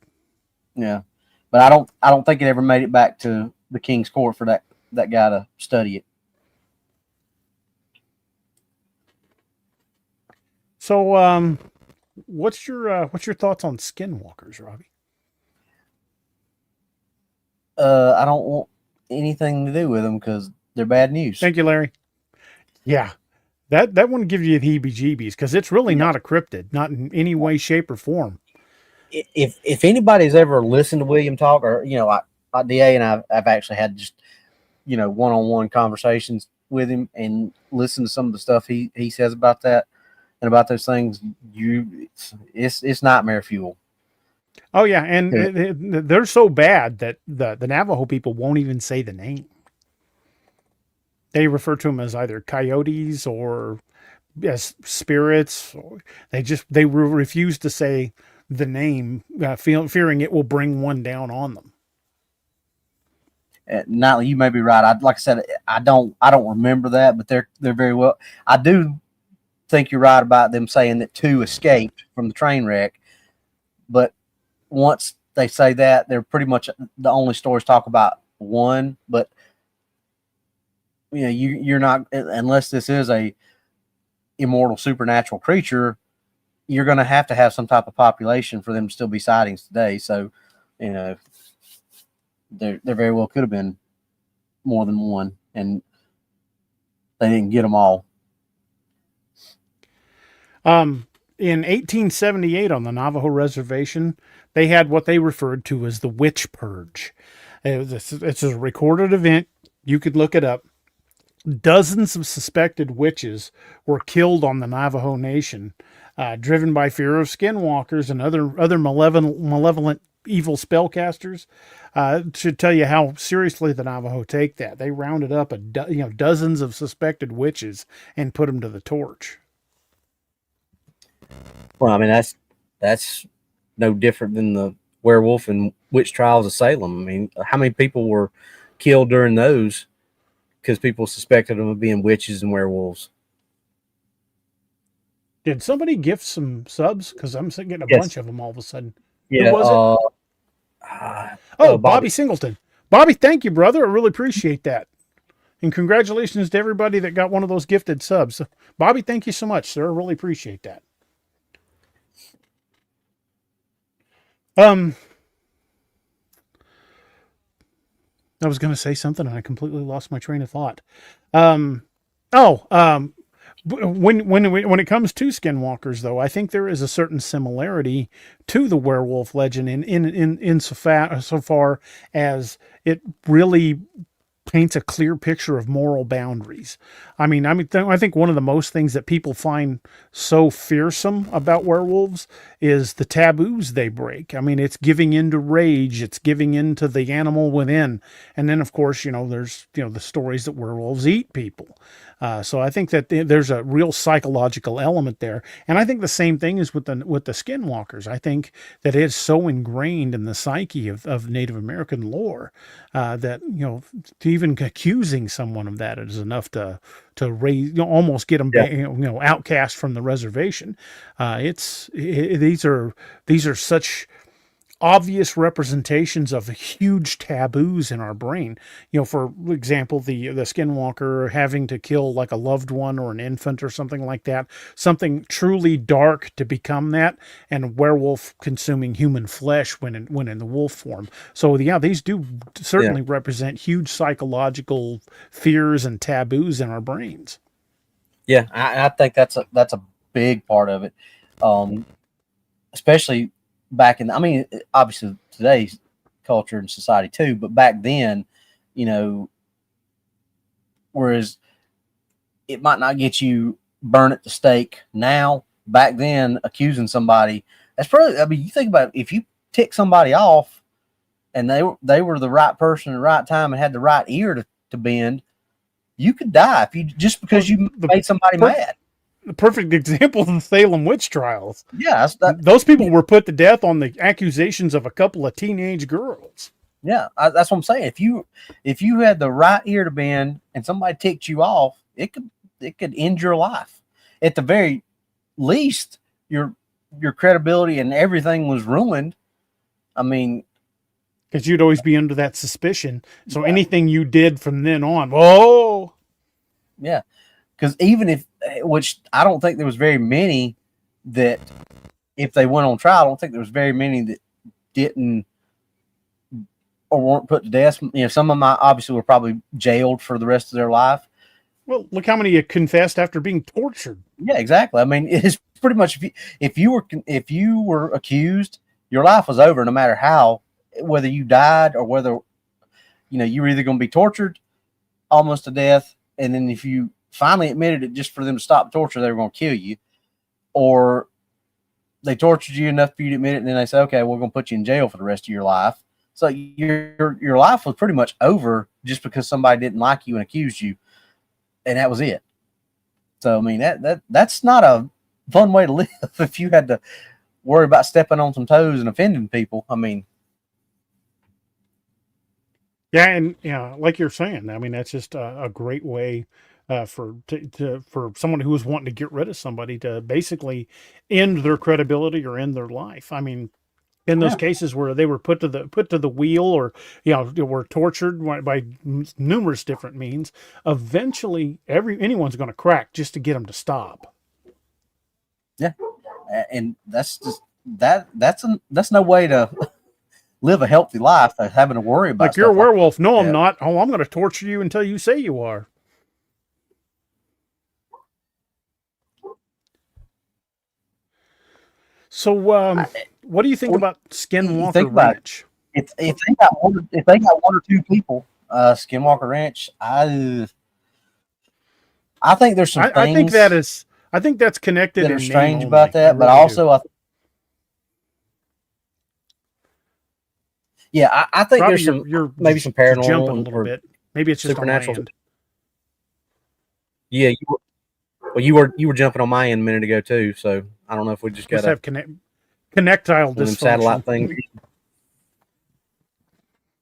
Yeah, but I don't think it ever made it back to the King's Court for that guy to study it. So, what's your thoughts on Skinwalkers, Robbie? I don't want anything to do with them because they're bad news. Thank you, Larry. Yeah. That one gives you the heebie-jeebies because it's really not a cryptid, not in any way, shape, or form. If anybody's ever listened to William talk, or DA and I've actually had just one-on-one conversations with him and listened to some of the stuff he says about that and about those things, it's nightmare fuel. Oh yeah, and they're so bad that the Navajo people won't even say the name. They refer to them as either coyotes or as spirits. They refuse to say the name, fearing it will bring one down on them. Nightly, you may be right. Like I said, I don't remember that, but they're very well. I do think you're right about them saying that 2 escaped from the train wreck, but once they say that, they're pretty much the only stories talk about 1, but you're not, unless this is a immortal supernatural creature, you're going to have some type of population for them to still be sightings today. So, there very well could have been more than 1, and they didn't get them all. In 1878 on the Navajo reservation, they had what they referred to as the witch purge. It's a recorded event. You could look it up. Dozens of suspected witches were killed on the Navajo Nation, driven by fear of skinwalkers and other malevolent evil spellcasters. To tell you how seriously the Navajo take that, they rounded up dozens of suspected witches and put them to the torch. Well, I mean that's no different than the werewolf and witch trials of Salem. I mean, how many people were killed during those because people suspected them of being witches and werewolves? Did somebody gift some subs? Because I'm getting a bunch of them all of a sudden. Yeah. Who was it? Bobby Singleton. Bobby, thank you, brother. I really appreciate that. And congratulations to everybody that got one of those gifted subs. Bobby, thank you so much, sir. I really appreciate that. I was going to say something and I completely lost my train of thought. When it comes to skinwalkers, though, I think there is a certain similarity to the werewolf legend in so far as it really paints a clear picture of moral boundaries. I think one of the most things that people find so fearsome about werewolves is the taboos they break. I mean, it's giving in to rage, it's giving in to the animal within, and then of course, there's the stories that werewolves eat people. So I think that there's a real psychological element there, and I think the same thing is with the Skinwalkers. I think that it's so ingrained in the psyche of Native American lore that to even accusing someone of that is enough to raise, almost get them outcast from the reservation. These are such obvious representations of huge taboos in our brain. For example, the Skinwalker having to kill like a loved one or an infant or something like that, something truly dark to become that, and a werewolf consuming human flesh when in the wolf form. So yeah, these do certainly represent huge psychological fears and taboos in our brains. Yeah, I think that's a big part of it, especially back in. I mean, obviously today's culture and society too, but back then, whereas it might not get you burned at the stake now, back then accusing somebody, that's probably. I mean, you think about it, if you tick somebody off, and they were the right person at the right time and had the right ear to bend, you could die if you just because you made somebody mad. The perfect example of the Salem witch trials. Yeah, those people were put to death on the accusations of a couple of teenage girls. Yeah, that's what I'm saying. If you had the right ear to bend and somebody ticked you off, it could end your life. At the very least, your credibility and everything was ruined. I mean, because you'd always be under that suspicion. So anything you did from then on, whoa. Yeah, because even which I don't think there was very many that, if they went on trial, I don't think there was very many that didn't or weren't put to death. Some of them obviously were probably jailed for the rest of their life. Well, look how many confessed after being tortured. Yeah, exactly. I mean, it's pretty much if you were accused, your life was over, no matter how, whether you died or whether you were either going to be tortured almost to death, and then if you finally admitted it just for them to stop torture, they were going to kill you, or they tortured you enough for you to admit it, and then they say, okay, we're going to put you in jail for the rest of your life. So your life was pretty much over just because somebody didn't like you and accused you, and that was it. So I mean, that's not a fun way to live if you had to worry about stepping on some toes and offending people. I mean, yeah, and like you're saying, I mean, that's just a great way for someone who was wanting to get rid of somebody to basically end their credibility or end their life. I mean, in those cases where they were put to the wheel, or were tortured by numerous different means, eventually anyone's going to crack just to get them to stop. Yeah, and that's just that's no way to live a healthy life, having to worry about. Like, you're a werewolf. No, I'm not. Oh, I'm going to torture you until you say you are. So, what do you think about Skinwalker Ranch? If they got one or two people, Skinwalker Ranch, I think there's some things. I think that's connected. That are strange about that, but also I think there's some maybe some paranormal, jumping a little bit. Maybe it's just supernatural. On my end. Yeah, you were jumping on my end a minute ago too, so I don't know if we just got to have connectile dysfunction. Satellite thing.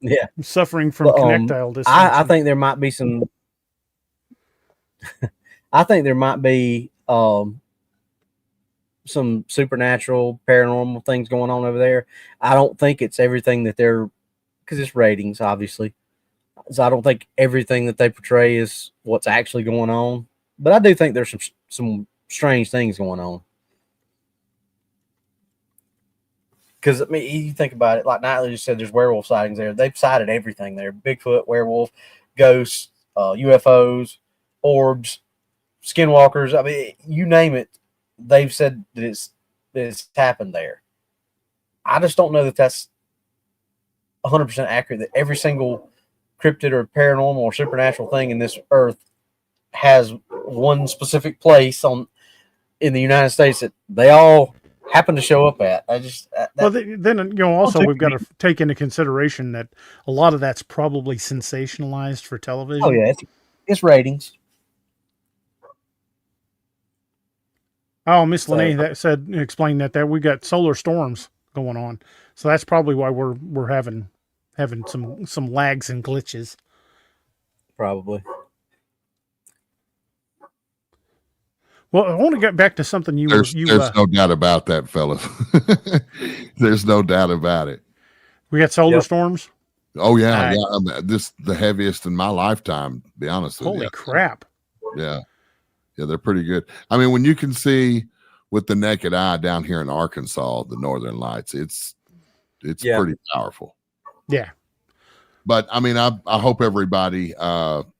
Yeah, I'm suffering from connectile dysfunction. I think there might be some. I think there might be some supernatural, paranormal things going on over there. I don't think it's everything that they're, because it's ratings, obviously. So I don't think everything that they portray is what's actually going on. But I do think there's some strange things going on. Because, I mean, you think about it, like Nightly just said, there's werewolf sightings there. They've sighted everything there. Bigfoot, werewolf, ghosts, UFOs, orbs, skinwalkers. I mean, you name it, they've said that it's happened there. I just don't know that that's 100% accurate, that every single cryptid or paranormal or supernatural thing in this earth has one specific place in the United States that they all happen to show up at. Then also we've got to take into consideration that a lot of that's probably sensationalized for television. Oh yeah, it's ratings. Oh, Miss Lene explained that we got solar storms going on, so that's probably why we're having some lags and glitches. Probably. Well, I want to get back to something there's no doubt about that, fella. There's no doubt about it. We got solar storms. Oh yeah, yeah. This the heaviest in my lifetime. To be honest with you. Holy crap! Yeah, they're pretty good. I mean, when you can see with the naked eye down here in Arkansas, the Northern Lights, it's pretty powerful. Yeah. But I mean, I hope everybody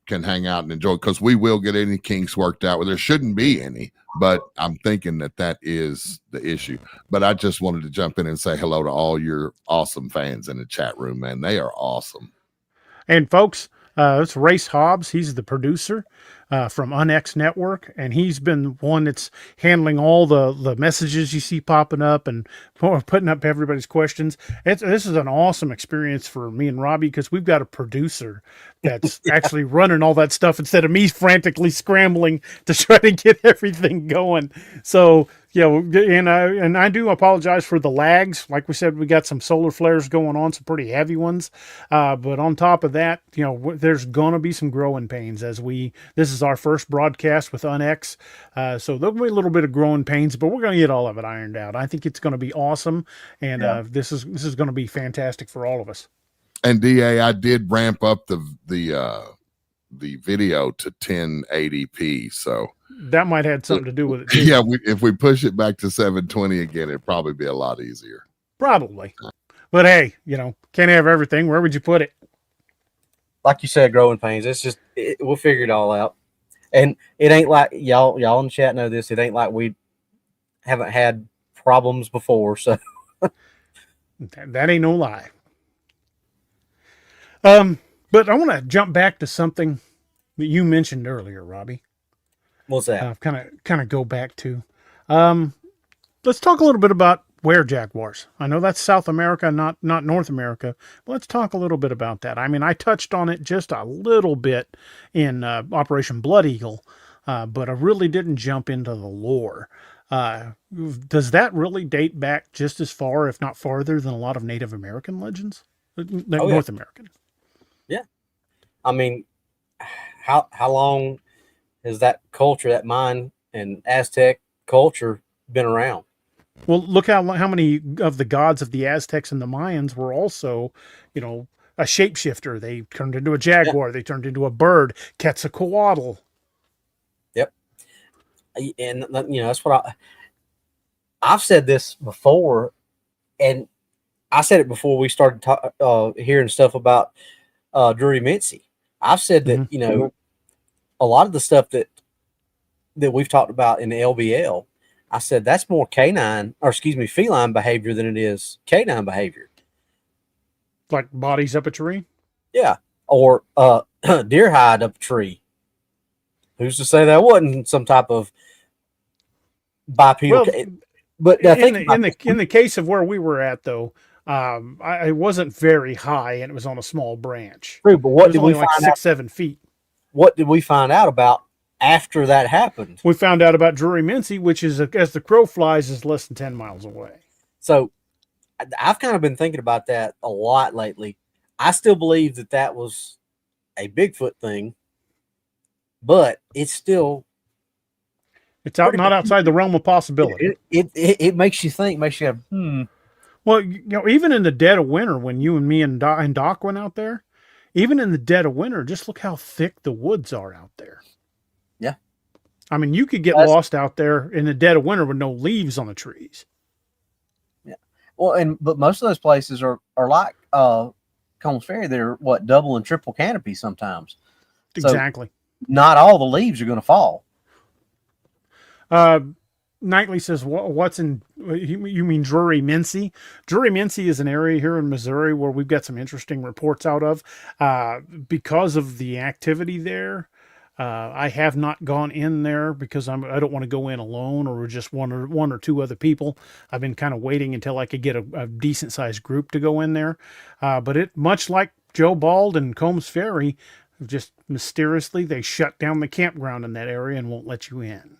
can hang out and enjoy, because we will get any kinks worked out. Well, there shouldn't be any, but I'm thinking that is the issue. But I just wanted to jump in and say hello to all your awesome fans in the chat room, man. They are awesome. And folks, it's Race Hobbs. He's the producer from UNX Network, and he's been one that's handling all the messages you see popping up and putting up everybody's questions. This is an awesome experience for me and Robbie, because we've got a producer that's actually running all that stuff instead of me frantically scrambling to try to get everything going. So yeah, and I do apologize for the lags. Like we said, we got some solar flares going on, some pretty heavy ones. But on top of that, there's gonna be some growing pains this is our first broadcast with UNX. So there'll be a little bit of growing pains, but we're gonna get all of it ironed out. I think it's gonna be awesome, and this is gonna be fantastic for all of us. And DA, I did ramp up the video to 1080p, so that might have something to do with it too. Yeah, if we push it back to 720 again, it'd probably be a lot easier. Probably. But hey, can't have everything. Where would you put it? Like you said, growing pains. It's just we'll figure it all out. And it ain't like y'all in the chat know this. It ain't like we haven't had problems before. So that ain't no lie. But I want to jump back to something that you mentioned earlier, Robbie. What's that? Kind of go back to. Let's talk a little bit about were-jaguars. I know that's South America, not North America. But let's talk a little bit about that. I mean, I touched on it just a little bit in Operation Blood Eagle, but I really didn't jump into the lore. Does that really date back just as far, if not farther, than a lot of Native American legends? North American. Yeah. I mean, how long has that culture, that Mayan and Aztec culture, been around? Well, look how many of the gods of the Aztecs and the Mayans were also, a shapeshifter. They turned into a jaguar. Yeah. They turned into a bird, Quetzalcoatl. Yep. And, that's what I've said this before, and I said it before we started hearing stuff about Drury Mincy. I've said that, mm-hmm. A lot of the stuff that we've talked about in the LBL, I said that's more feline behavior than it is canine behavior. Like bodies up a tree? Yeah. Or deer hide up a tree. Who's to say that wasn't some type of bipedal? Well, but I think in the case of where we were at, though, I wasn't very high and it was on a small branch. True, but what did we find out? 6-7 feet. What did we find out about after that happened? We found out about Drury Mincy, which is, as the crow flies, is less than 10 miles away. So I've kind of been thinking about that a lot lately. I still believe that was a Bigfoot thing, but it's not outside the realm of possibility. It makes you think, makes you have, Well, even in the dead of winter, when you and me and Doc went out there, even in the dead of winter, just look how thick the woods are out there. Yeah. I mean, you could get lost out there in the dead of winter with no leaves on the trees. Yeah. Well, but most of those places are like Combs Ferry. They're double and triple canopy sometimes. Exactly. So not all the leaves are going to fall. Knightley says, "What's in? You mean Drury Mincy? Drury Mincy is an area here in Missouri where we've got some interesting reports out of because of the activity there. I have not gone in there because I don't want to go in alone or just one or two other people. I've been kind of waiting until I could get a decent sized group to go in there. But it much like Joe Bald and Combs Ferry, just mysteriously they shut down the campground in that area and won't let you in.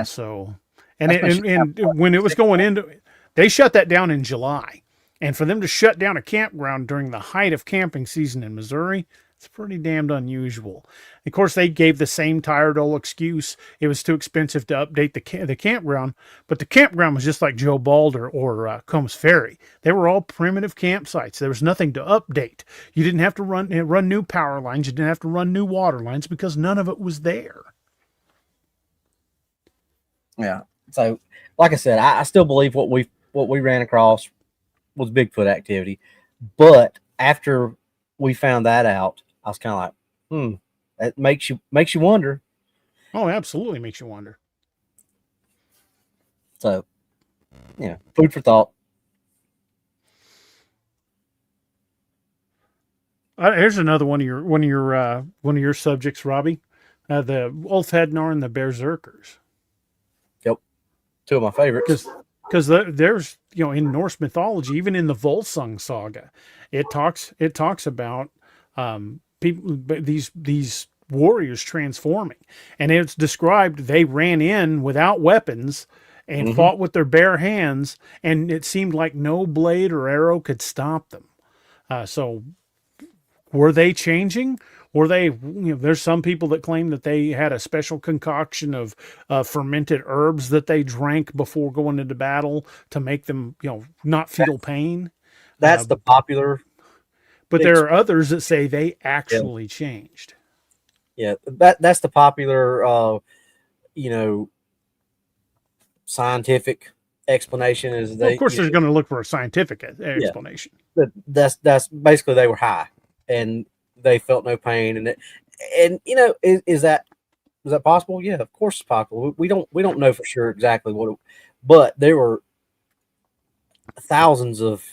So." And when it was going into, they shut that down in July. And for them to shut down a campground during the height of camping season in Missouri, it's pretty damned unusual. Of course, they gave the same tired old excuse. It was too expensive to update the campground. But the campground was just like Joe Balder or Combs Ferry. They were all primitive campsites. There was nothing to update. You didn't have to run new power lines. You didn't have to run new water lines because none of it was there. Yeah. So, like I said, I still believe what we ran across was Bigfoot activity, but after we found that out, I was kind of like, that makes you wonder. Oh, absolutely makes you wonder. So, yeah, food for thought. Here's another one of your subjects, Robbie. The Ulfhednar and the Berserkers. Two of my favorites. Because there's, in Norse mythology, even in the Volsung saga, it talks about people, these warriors transforming, and it's described they ran in without weapons and fought with their bare hands, and it seemed like no blade or arrow could stop them. So were they changing? Were they, there's some people that claim that they had a special concoction of fermented herbs that they drank before going into battle to make them, not feel pain. That's the popular. But there are others that say they actually changed. Yeah, that's the popular, scientific explanation. Is of course, they're going to look for a scientific explanation. Yeah, that's basically they were high and they felt no pain, and is that possible? Yeah, of course it's possible. We don't know for sure exactly but there were thousands of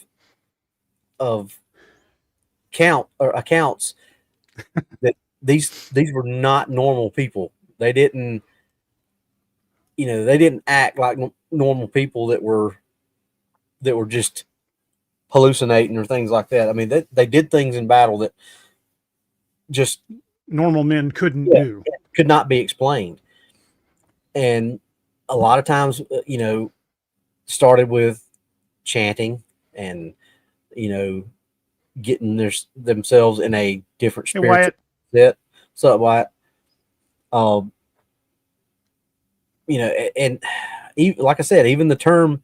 accounts that these were not normal people. They didn't act like normal people that were just hallucinating or things like that. I mean, they did things in battle that just normal men couldn't do. Could not be explained. And a lot of times, started with chanting and, getting themselves in a different spiritual set. So, Wyatt, and even, like I said, even the term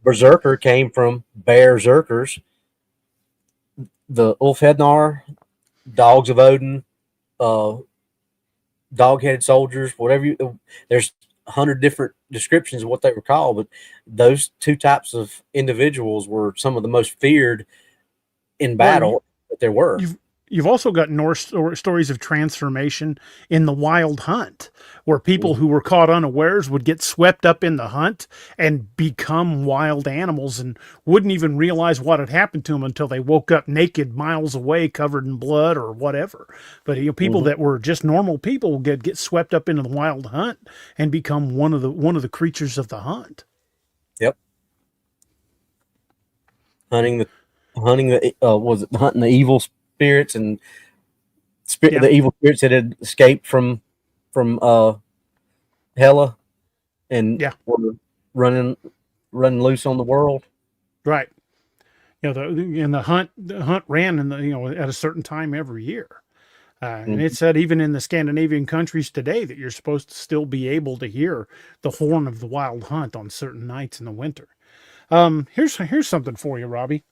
berserker came from bear zerkers. The Ulfhednar, dogs of Odin, dog-headed soldiers, whatever there's 100 different descriptions of what they were called, but those two types of individuals were some of the most feared in battle that there were. You've also got Norse stories of transformation in the Wild Hunt, where people who were caught unawares would get swept up in the hunt and become wild animals and wouldn't even realize what had happened to them until they woke up naked miles away, covered in blood or whatever. But people that were just normal people would get swept up into the Wild Hunt and become one of the creatures of the hunt. Yep. Hunting the evil spirits and the evil spirits that had escaped from Hela and were running loose on the world. Right. The hunt ran at a certain time every year. And it said even in the Scandinavian countries today that you're supposed to still be able to hear the horn of the Wild Hunt on certain nights in the winter. Here's something for you, Robbie.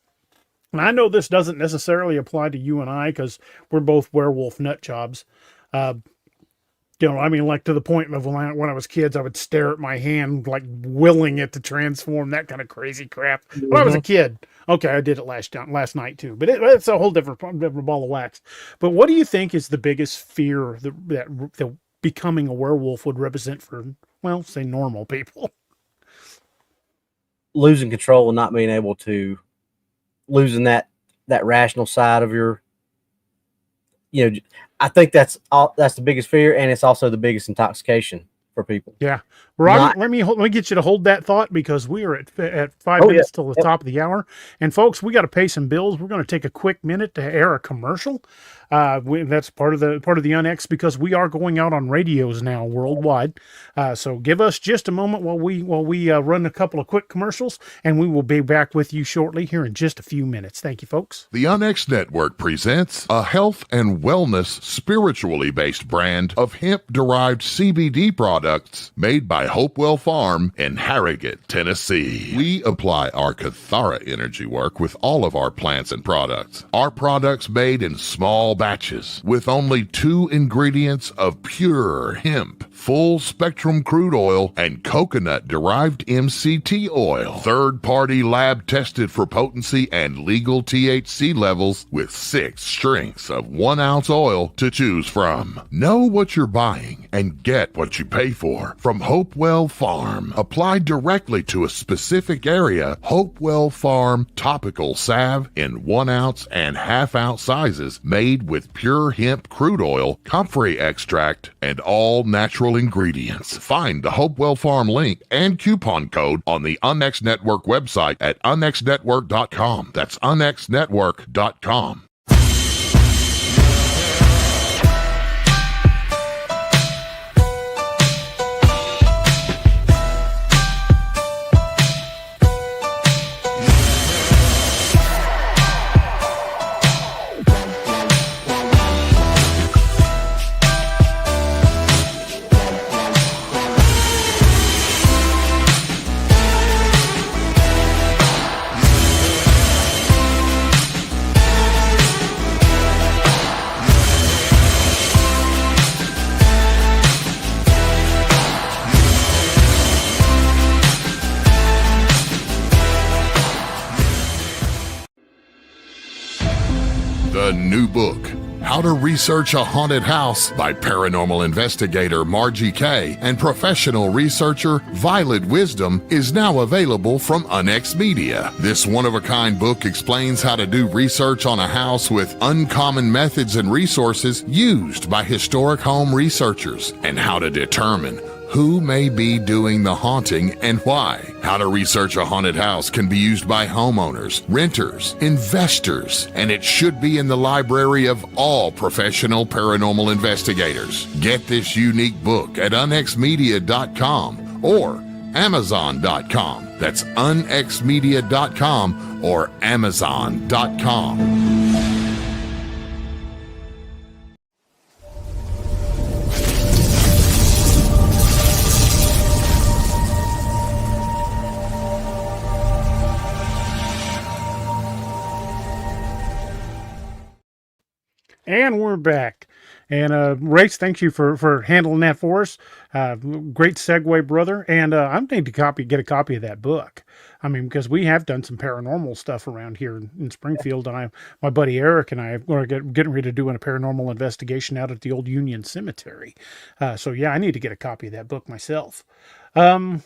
And I know this doesn't necessarily apply to you and I because we're both werewolf nut jobs. Like to the point of when I was kids, I would stare at my hand, like willing it to transform, that kind of crazy crap. When I was a kid, okay, I did it last night too, but it's a whole different ball of wax. But what do you think is the biggest fear that becoming a werewolf would represent for, say, normal people? losing control and not being able to losing that rational side of your, I think that's the biggest fear, and it's also the biggest intoxication for people. Yeah, Robbie, let me get you to hold that thought, because we are at 5 minutes till the top of the hour, and folks, we got to pay some bills. We're going to take a quick minute to air a commercial. That's part of the Unex, because we are going out on radios now worldwide. So give us just a moment while we run a couple of quick commercials, and we will be back with you shortly here in just a few minutes. Thank you, folks. The Unex Network presents a health and wellness spiritually based brand of hemp-derived CBD products made by Hopewell Farm in Harrogate, Tennessee. We apply our Cathara energy work with all of our plants and products. Our products made in small batches with only 2 ingredients of pure hemp, full spectrum crude oil, and coconut-derived MCT oil. Third-party lab tested for potency and legal THC levels with 6 strengths of 1 ounce oil to choose from. Know what you're buying and get what you pay for from Hopewell Farm. Applied directly to a specific area, Hopewell Farm topical salve in 1 ounce and ½ ounce sizes, made with pure hemp crude oil, comfrey extract, and all natural ingredients. Find the Hopewell Farm link and coupon code on the Unex Network website at unexnetwork.com. That's unexnetwork.com. The new book, How to Research a Haunted House by paranormal investigator Margie Kay and professional researcher Violet Wisdom, is now available from Unex Media. This one-of-a-kind book explains how to do research on a house with uncommon methods and resources used by historic home researchers, and how to determine who may be doing the haunting and why. How to research a haunted house can be used by homeowners, renters, investors, and it should be in the library of all professional paranormal investigators. Get this unique book at unexmedia.com or amazon.com. That's unexmedia.com or amazon.com. And we're back. And Race, thanks you for handling that for us. Great segue, brother. And I need to get a copy of that book. I mean, because we have done some paranormal stuff around here in Springfield, and my buddy Eric and I are getting ready to do a paranormal investigation out at the old Union Cemetery. So yeah, I need to get a copy of that book myself. But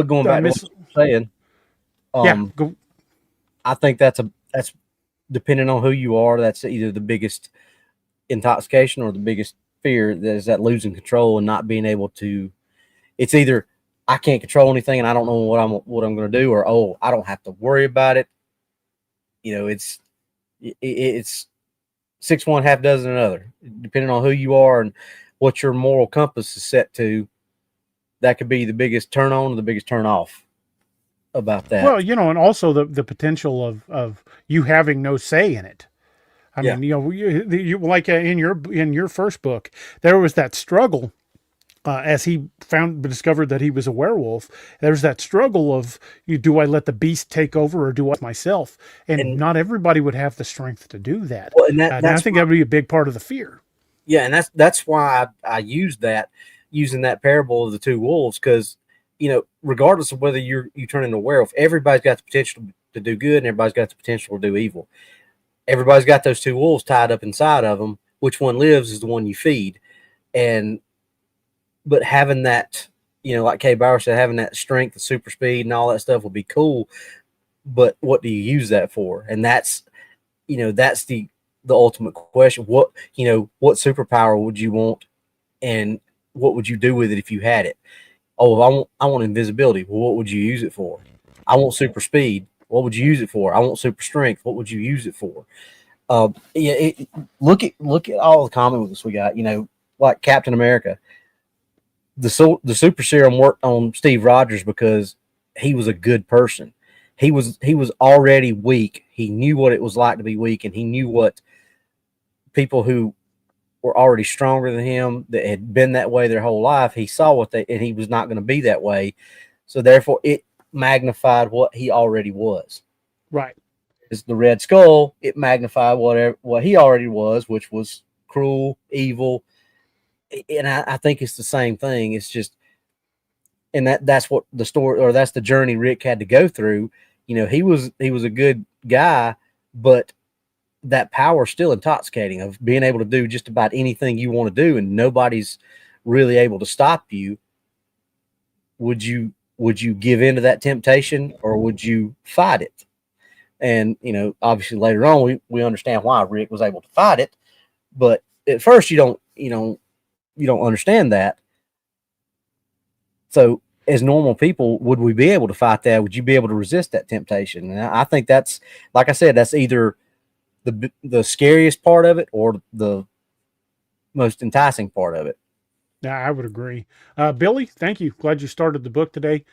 going back to what you're saying, I think that's depending on who you are, that's either the biggest intoxication or the biggest fear, that is that losing control and not being able to. It's either I can't control anything and I don't know what I'm going to do, or I don't have to worry about it. It's 6 1 half dozen another. Depending on who you are and what your moral compass is set to, that could be the biggest turn on or the biggest turn off about that. Well, and also the potential of you having no say in it. I mean, you like in your first book, there was that struggle as he discovered that he was a werewolf. There's that struggle of, do I let the beast take over or do I myself? And not everybody would have the strength to do that. Well, and I think that would be a big part of the fear. Yeah, and that's why I using that parable of the 2 wolves, because regardless of whether you turn into a werewolf, everybody's got the potential to do good and everybody's got the potential to do evil. Everybody's got those 2 wolves tied up inside of them. Which one lives is the one you feed. But having that like Kay Bauer said, having that strength, the super speed, and all that stuff would be cool. But what do you use that for? And that's the ultimate question. What superpower would you want, and what would you do with it if you had it? Oh, I want invisibility. Well, what would you use it for? I want super speed. What would you use it for? I want super strength. What would you use it for? Look at all the comic books we got. Like Captain America. The super serum worked on Steve Rogers because he was a good person. He was already weak. He knew what it was like to be weak, and he knew what people who were already stronger than him, that had been that way their whole life, he saw and he was not going to be that way. So therefore it magnified what he already was. Right. It's the Red Skull. It magnified what he already was, which was cruel, evil. And I think it's the same thing. It's just, and that's what the story, or that's the journey Rick had to go through. He was a good guy, but that power is still intoxicating, of being able to do just about anything you want to do, and nobody's really able to stop you. Would you give in to that temptation, or would you fight it? And obviously later on we understand why Rick was able to fight it, but at first you don't understand that. So as normal people, would we be able to fight that? Would you be able to resist that temptation? And I think that's, like I said, that's either the scariest part of it or the most enticing part of it. Yeah, I would agree. Billy, thank you. Glad you started the book today.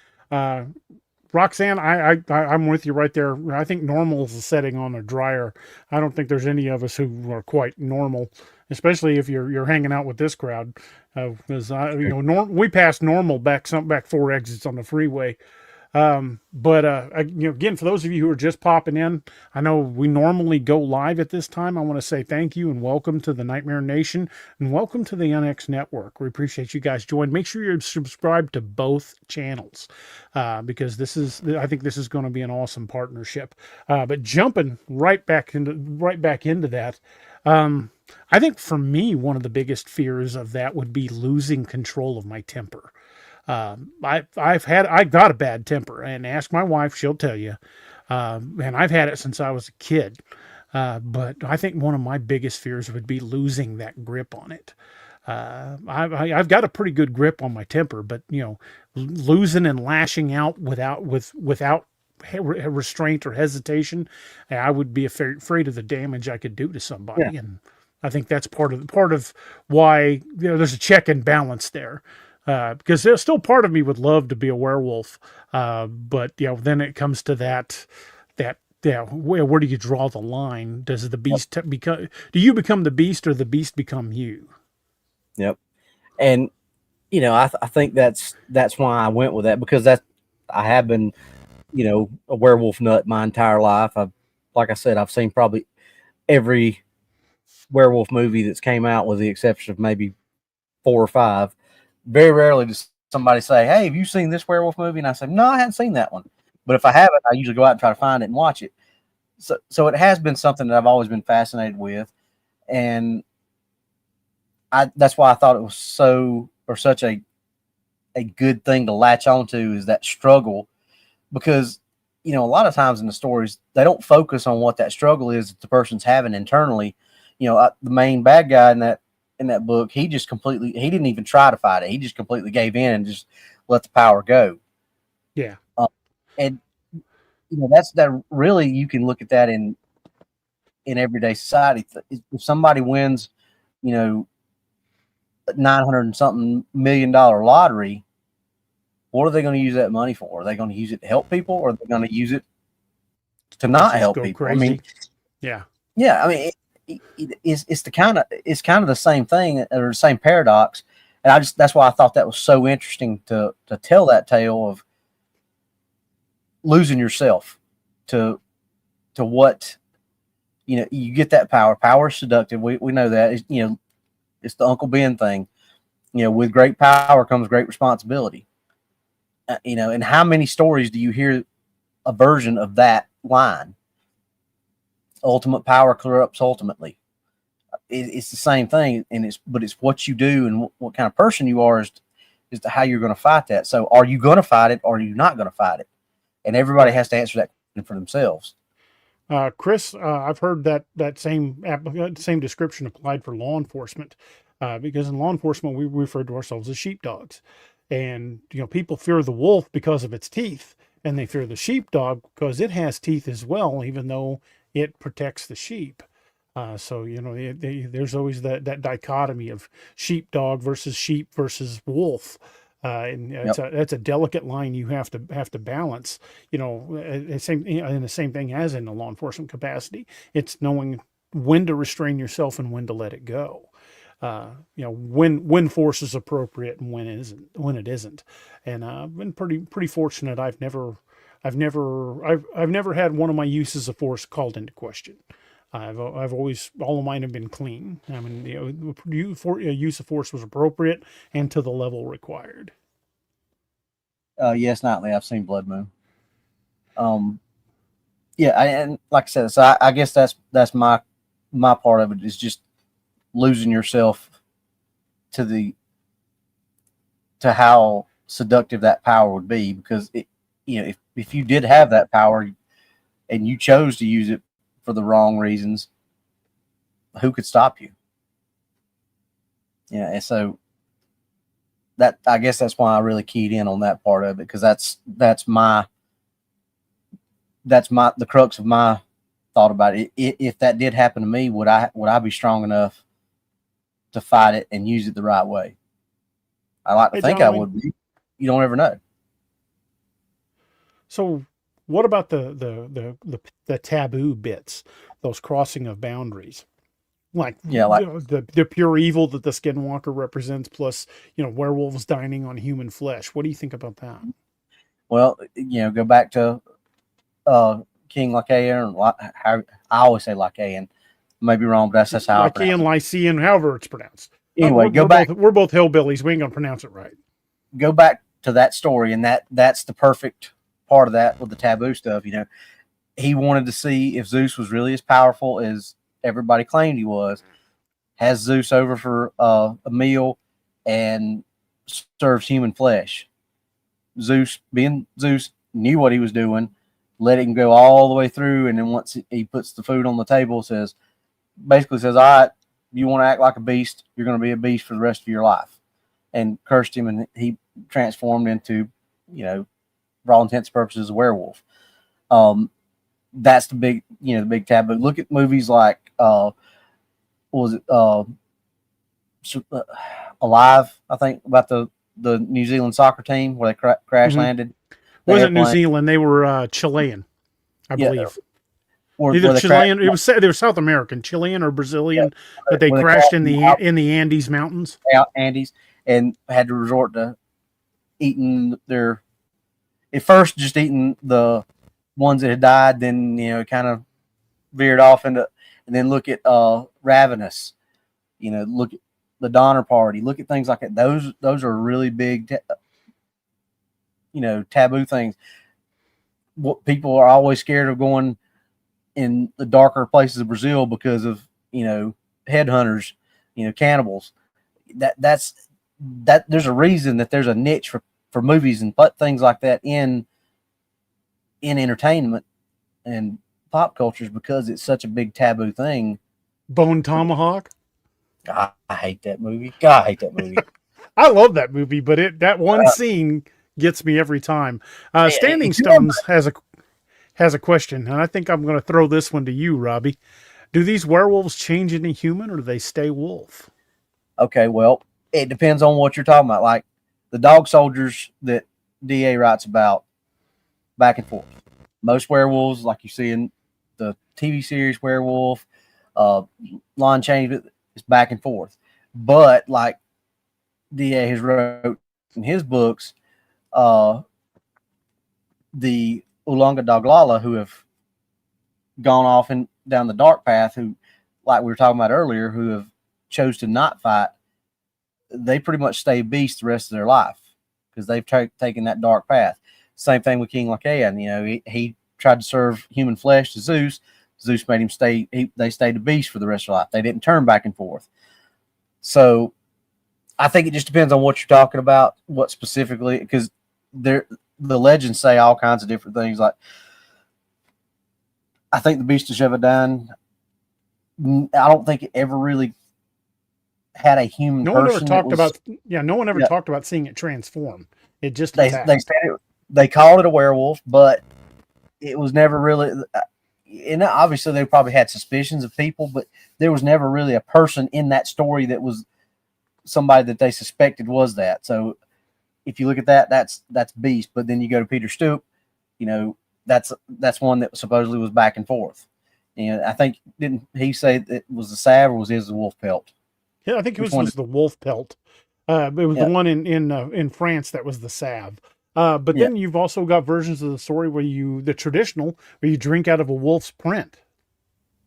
Roxanne, I'm with you right there. I think normal is the setting on a dryer. I don't think there's any of us who are quite normal, especially if you're hanging out with this crowd. Because we passed normal back 4 exits on the freeway. But again, for those of you who are just popping in, I know we normally go live at this time. I want to say thank you and welcome to the Nightmare Nation, and welcome to the NX Network. We appreciate you guys join. Make sure you're subscribed to both channels, because I think this is going to be an awesome partnership. But jumping right back into that, I think for me, one of the biggest fears of that would be losing control of my temper. I got a bad temper, and ask my wife, she'll tell you. And I've had it since I was a kid. But I think one of my biggest fears would be losing that grip on it. I've got a pretty good grip on my temper, but losing and lashing out without restraint or hesitation, I would be afraid of the damage I could do to somebody. Yeah. And I think that's part of why there's a check and balance there. Because there's still part of me would love to be a werewolf, but then it comes to that where do you draw the line? Does the beast do you become the beast, or the beast become you? Yep. And I think that's why I went with that, because I have been a werewolf nut my entire life. Like I said, I've seen probably every werewolf movie that's came out, with the exception of maybe 4 or 5. Very rarely does somebody say, "Hey, have you seen this werewolf movie?" And I say, "No, I haven't seen that one." But if I haven't, I usually go out and try to find it and watch it. So it has been something that I've always been fascinated with, and that's why I thought it was such a good thing to latch onto, is that struggle, because a lot of times in the stories they don't focus on what that struggle is that the person's having internally. The main bad guy in that book, he didn't even try to fight it. He just completely gave in and just let the power go. Yeah. And that really, you can look at that in everyday society. If somebody wins, $900 and something million lottery, what are they going to use that money for? Are they going to use it to help people, or are they going to use it to not help people? Crazy. I mean, yeah. I mean, it's kind of the same thing, or the same paradox. And that's why I thought that was so interesting to tell that tale of losing yourself to what, you get that power. Power is seductive. We know that. It's the Uncle Ben thing. With great power comes great responsibility. And how many stories do you hear a version of that line? Ultimate power corrupts ultimately. It's the same thing, but it's what you do and what kind of person you are is as to how you're going to fight that. So are you going to fight it or are you not going to fight it? And everybody has to answer that question for themselves. Chris, I've heard that same description applied for law enforcement, because in law enforcement we refer to ourselves as sheepdogs, and people fear the wolf because of its teeth, and they fear the sheepdog because it has teeth as well, even though it protects the sheep. So there's always that dichotomy of sheepdog versus sheep versus wolf. And that's a delicate line you have to balance. In the same thing as in the law enforcement capacity. It's knowing when to restrain yourself and when to let it go. When force is appropriate and when it isn't. And I've been pretty fortunate. I've never had one of my uses of force called into question. I've always, all of mine have been clean. I mean, use of force was appropriate and to the level required. Yes, nightly. I've seen Blood Moon. And like I said, so I guess that's my part of it, is just losing yourself to how seductive that power would be, because if you did have that power and you chose to use it for the wrong reasons, who could stop you? And so I guess that's why I really keyed in on that part of it, because that's the crux of my thought about it. If that did happen to me, would I be strong enough to fight it and use it the right way? I like to think I would be. You don't ever know. So what about the taboo bits, those crossing of boundaries? The pure evil that the Skinwalker represents, plus werewolves dining on human flesh. What do you think about that? Well, go back to King Lycaon. I always say Lycaon. May be wrong, but that's how I pronounce it. Lycaon, however it's pronounced. Anyway, we're both hillbillies. We ain't gonna pronounce it right. Go back to that story, and that's the perfect part of that with the taboo stuff. He wanted to see if Zeus was really as powerful as everybody claimed he was. Has Zeus over for a meal and serves human flesh. Zeus, being Zeus, knew what he was doing, let him go all the way through, and then once he puts the food on the table, basically says, all right, you want to act like a beast, you're going to be a beast for the rest of your life. And cursed him, and he transformed into, for all intents and purposes, a werewolf. That's the big taboo. Look at movies like, Alive, I think, about the New Zealand soccer team where they crash landed. It wasn't New Zealand. They were Chilean, I believe. Either Chilean, they were South American, Chilean or Brazilian, but they crashed in the Andes Mountains. Andes, and had to resort to eating at first just eating the ones that had died, then kind of veered off into, and then look at Ravenous, look at the Donner Party, look at things like that. Those are really big taboo things. What people are always scared of going in the darker places of Brazil because of headhunters, cannibals. That's there's a reason that there's a niche for movies and things like that in entertainment and pop cultures, because it's such a big taboo thing. Bone Tomahawk. God, I hate that movie. God, I hate that movie. I love that movie, but that one scene gets me every time. Standing Stones has a question, and I think I'm going to throw this one to you, Robbie. Do these werewolves change into human, or do they stay wolf? Okay, well, it depends on what you're talking about. Like the dog soldiers that DA writes about, back and forth. Most werewolves, like you see in the TV series Werewolf, Lon Chaney, is back and forth. But like DA has wrote in his books, the Ulanga Doglala, who have gone off and down the dark path, who, like we were talking about earlier, who have chose to not fight, they pretty much stay beasts the rest of their life because they've taken that dark path. Same thing with King Lycaon. He tried to serve human flesh to Zeus. Zeus made him stay. They stayed a beast for the rest of their life. They didn't turn back and forth. So I think it just depends on what you're talking about, what specifically, because the legends say all kinds of different things. Like, I think the Beast of Shevadan, I don't think it ever really had a human No one ever person that talked was. about. Yeah, no one ever Yeah, talked about seeing it transform. It just they attacked. said they called it a werewolf, but it was never really. And obviously, they probably had suspicions of people, but there was never really a person in that story that was somebody that they suspected was that. So if you look at that, that's Beast. But then you go to Peter Stoop, you know, that's one that supposedly was back and forth. And I think, didn't he say that it was the salve, or was his the wolf pelt? Yeah, I think it Which was one? the wolf pelt. It was the Yeah, one in France that was the salve. But yeah, then you've also got versions of the story where the traditional, where you drink out of a wolf's print.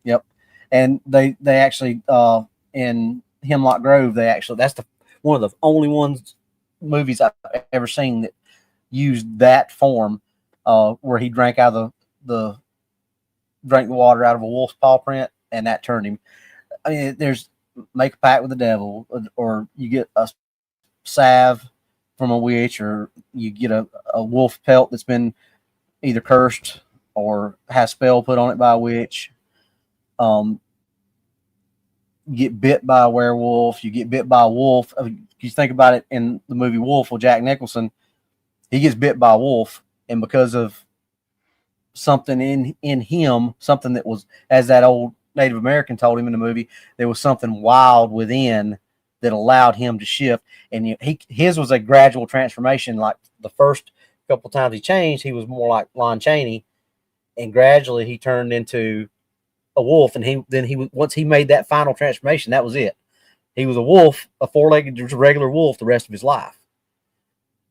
yep. And they actually in Hemlock Grove, that's the one of the only movies I've ever seen that used that form, where he drank out of drank the water out of a wolf's paw print, and that turned him. I mean, there's make a pact with the devil, or you get a salve from a witch, or you get a wolf pelt that's been either cursed or has spell put on it by a witch. Um, you get bit by a werewolf, you get bit by a wolf. You think about it in the movie Wolf with Jack Nicholson, he gets bit by a wolf, and because of something in him, something that was, as that old Native American told him in the movie, there was something wild within that allowed him to shift. And his was a gradual transformation. Like the first couple times he changed, he was more like Lon Chaney, and gradually he turned into a wolf. And once he made that final transformation, that was it. He was a wolf, a four-legged regular wolf, the rest of his life.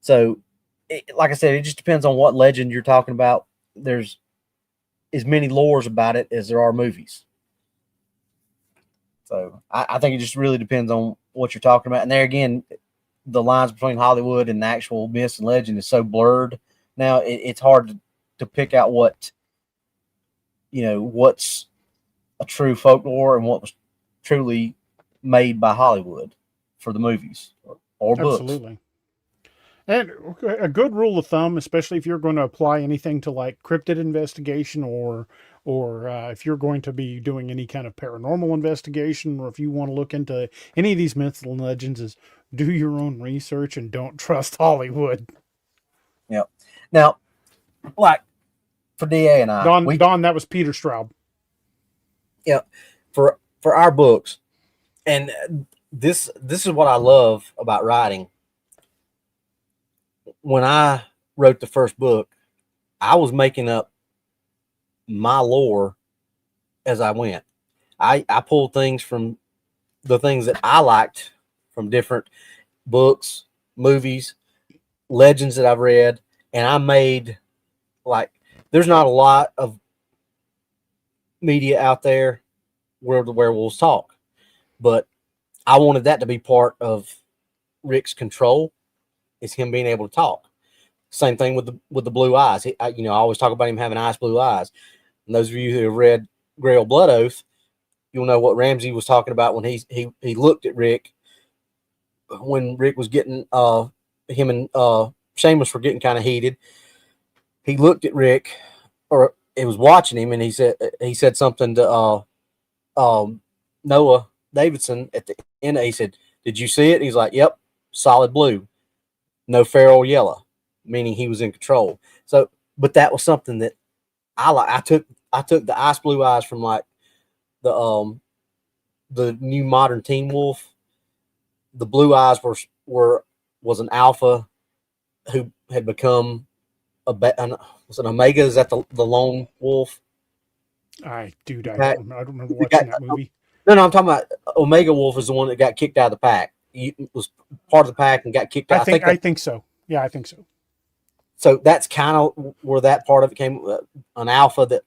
So, like I said, it just depends on what legend you're talking about. There's as many lores about it as there are movies. So I think it just really depends on what you're talking about. And there again, the lines between Hollywood and the actual myth and legend is so blurred now. It's hard to pick out what's a true folklore and what was truly made by Hollywood for the movies or books. Absolutely. And a good rule of thumb, especially if you're going to apply anything to like cryptid investigation, or if you're going to be doing any kind of paranormal investigation, or if you want to look into any of these myths and legends, is do your own research and don't trust Hollywood. Yeah. Now, like for DA and I, Don, that was Peter Straub. Yeah, for our books, and this is what I love about writing. When I wrote the first book, I was making up my lore as I went. I pulled things from the things that I liked from different books, movies, legends that I've read, and I made, like, there's not a lot of media out there where the werewolves talk, but I wanted that to be part of Rick's control, is him being able to talk. Same thing with the blue eyes. I always talk about him having ice blue eyes. And those of you who have read Grail Blood Oath, you'll know what Ramsey was talking about when he looked at Rick when Rick was getting him and Seamus were getting kind of heated. He looked at Rick, or he was watching him, and he said something to Noah Davidson at the end. He said, "Did you see it?" He's like, "Yep, solid blue, no feral yellow," meaning he was in control. So, but that was something that I like. I took the ice blue eyes from like the new modern Teen Wolf. The blue eyes was an alpha who had become was an omega. Is that the lone wolf? I don't remember watching that movie. No, I'm talking about Omega Wolf is the one that got kicked out of the pack. He was part of the pack and got kicked out. I think so. Yeah, I think so. So that's kind of where that part of it came. An alpha that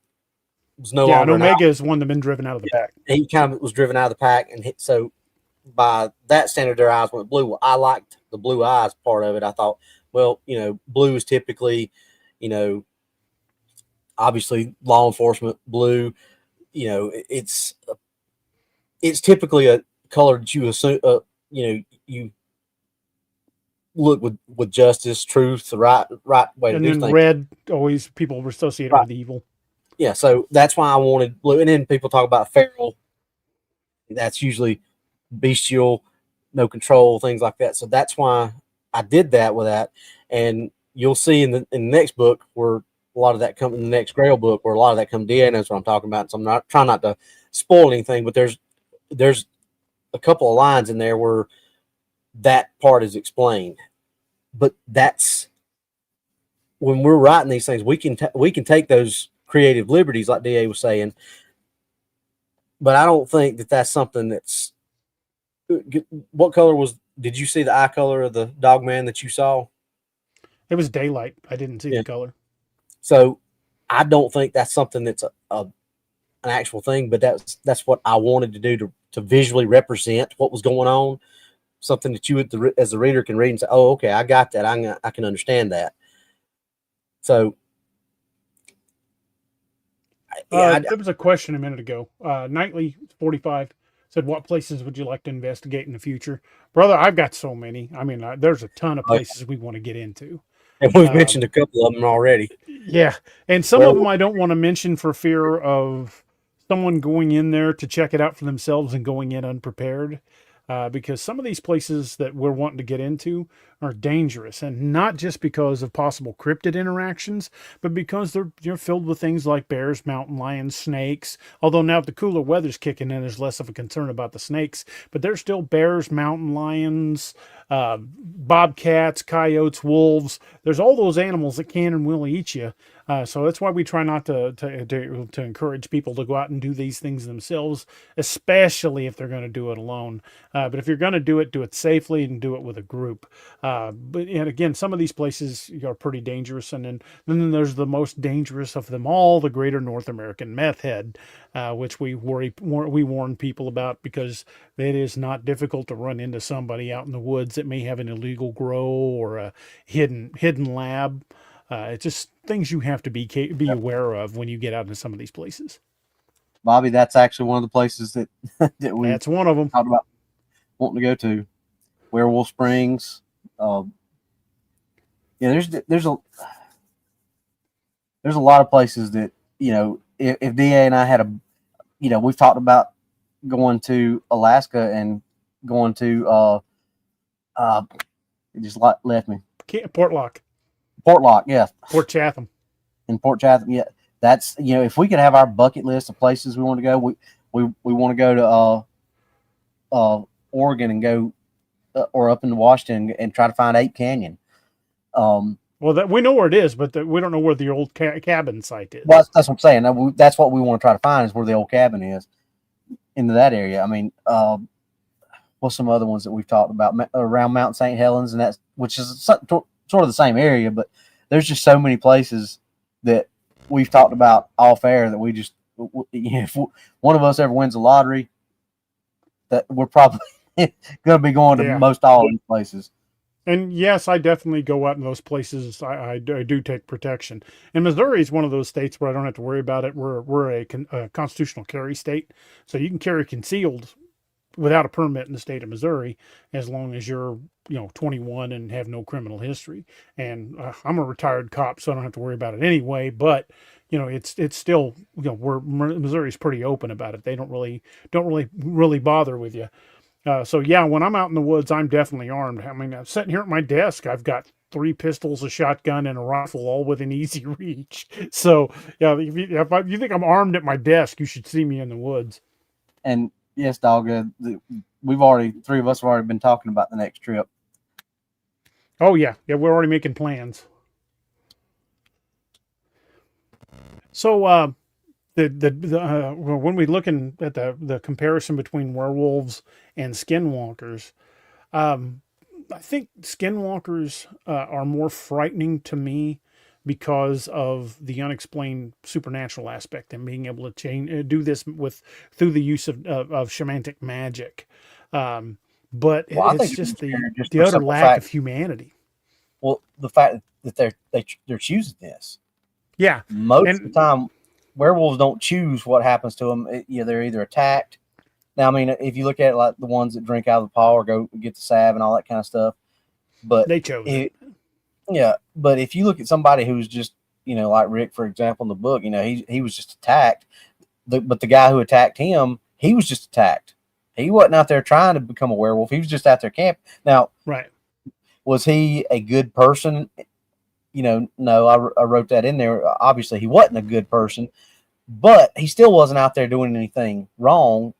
was no longer an Omega is one that's been driven out of the pack. He kind of was driven out of the pack, and so by that standard, their eyes went blue. Well, I liked the blue eyes part of it. I thought, well, blue is typically, obviously law enforcement blue. It's typically a color that you assume, you look with justice, truth, the right way to And do then things. red, always people were associated with evil. Yeah, so that's why I wanted blue. And then people talk about feral. That's usually bestial, no control, things like that. So that's why I did that with that. And you'll see in the next book where a lot of that comes in the next Grail book, where a lot of that comes. DA knows what I'm talking about. So I'm not trying not to spoil anything, but there's a couple of lines in there where that part is explained. But that's when we're writing these things, we can take those creative liberties, like DA was saying. But I don't think that that's something that's. What color did you see the eye color of the dog man that you saw? It was daylight. I didn't see the color. So I don't think that's something that's an actual thing, but that's what I wanted to do to visually represent what was going on. Something that you as the reader can read and say, oh, okay, I got that. I can understand that. So there was a question a minute ago. Nightly 45 said, what places would you like to investigate in the future? Brother, I've got so many. I mean, there's a ton of places we want to get into. And we've mentioned a couple of them already. Yeah. And some of them I don't want to mention for fear of someone going in there to check it out for themselves and going in unprepared. Because some of these places that we're wanting to get into are dangerous, and not just because of possible cryptid interactions, but because they're filled with things like bears, mountain lions, snakes. Although now the cooler weather's kicking in, there's less of a concern about the snakes, but there's still bears, mountain lions, bobcats, coyotes, wolves. There's all those animals that can and will eat you. So that's why we try not to encourage people to go out and do these things themselves, especially if they're going to do it alone. But if you're going to do it safely and do it with a group. And again, some of these places are pretty dangerous. And then there's the most dangerous of them all, the greater North American meth head, which we warn people about, because it is not difficult to run into somebody out in the woods that may have an illegal grow or a hidden lab. It's just things you have to be aware of when you get out into some of these places. Bobby, that's actually one of the places that that's one of them. Talked about wanting to go to. Werewolf Springs. There's a lot of places that, if DA and I had we've talked about going to Alaska and going to it just left me. Portlock, yeah. Port Chatham. In Port Chatham, yeah. That's, if we could have our bucket list of places we want to go, we want to go to Oregon and go or up in Washington and try to find Ape Canyon. Well, we know where it is, but we don't know where the old cabin site is. Well, that's what I'm saying. That's what we want to try to find, is where the old cabin is, into that area. I mean, what's some other ones that we've talked about around Mount St. Helens, and which is sort of the same area, but there's just so many places that we've talked about off air that we just, if one of us ever wins the lottery, that we're probably going to be going to most all these places. And yes, I definitely go out in those places. I do take protection. And Missouri is one of those states where I don't have to worry about it. We're a constitutional carry state, so you can carry concealed without a permit in the state of Missouri, as long as you're 21 and have no criminal history. And I'm a retired cop, so I don't have to worry about it anyway. But it's still, Missouri's pretty open about it. They don't really bother with you. So yeah, when I'm out in the woods, I'm definitely armed. I mean, I'm sitting here at my desk, I've got 3 pistols, a shotgun, and a rifle, all within easy reach. So yeah, if you think I'm armed at my desk, you should see me in the woods. And yes, dog, 3 of us have already been talking about the next trip. Oh yeah, we're already making plans. So when we're looking at the comparison between werewolves and skinwalkers, I think skinwalkers are more frightening to me because of the unexplained supernatural aspect and being able to do this through the use of shamanic magic. But it's just the utter lack of humanity. Well, the fact that they're choosing this. Yeah. Most of the time, werewolves don't choose what happens to them. They're either attacked. Now, I mean, if you look at it like the ones that drink out of the paw or go get the salve and all that kind of stuff, But They chose it. yeah, but if you look at somebody who's just, like Rick, for example, in the book, he was just attacked. But the guy who attacked him, he was just attacked. He wasn't out there trying to become a werewolf. He was just out there camping. Now, Right. was he a good person? No, I wrote that in there. Obviously, he wasn't a good person, but he still wasn't out there doing anything wrong.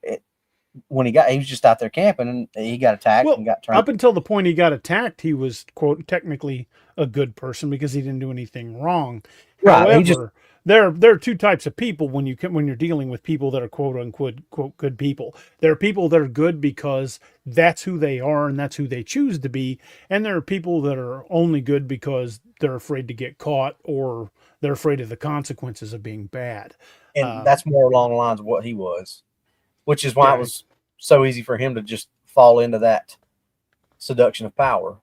When he was just out there camping, and he got attacked and got turned. Up until the point he got attacked, he was, quote, technically a good person because he didn't do anything wrong. Right. However, there are two types of people when you're dealing with people that are quote unquote quote good people. There are people that are good because that's who they are and that's who they choose to be, and there are people that are only good because they're afraid to get caught or they're afraid of the consequences of being bad. And that's more along the lines of what he was, which is why Yeah. it was so easy for him to just fall into that seduction of power.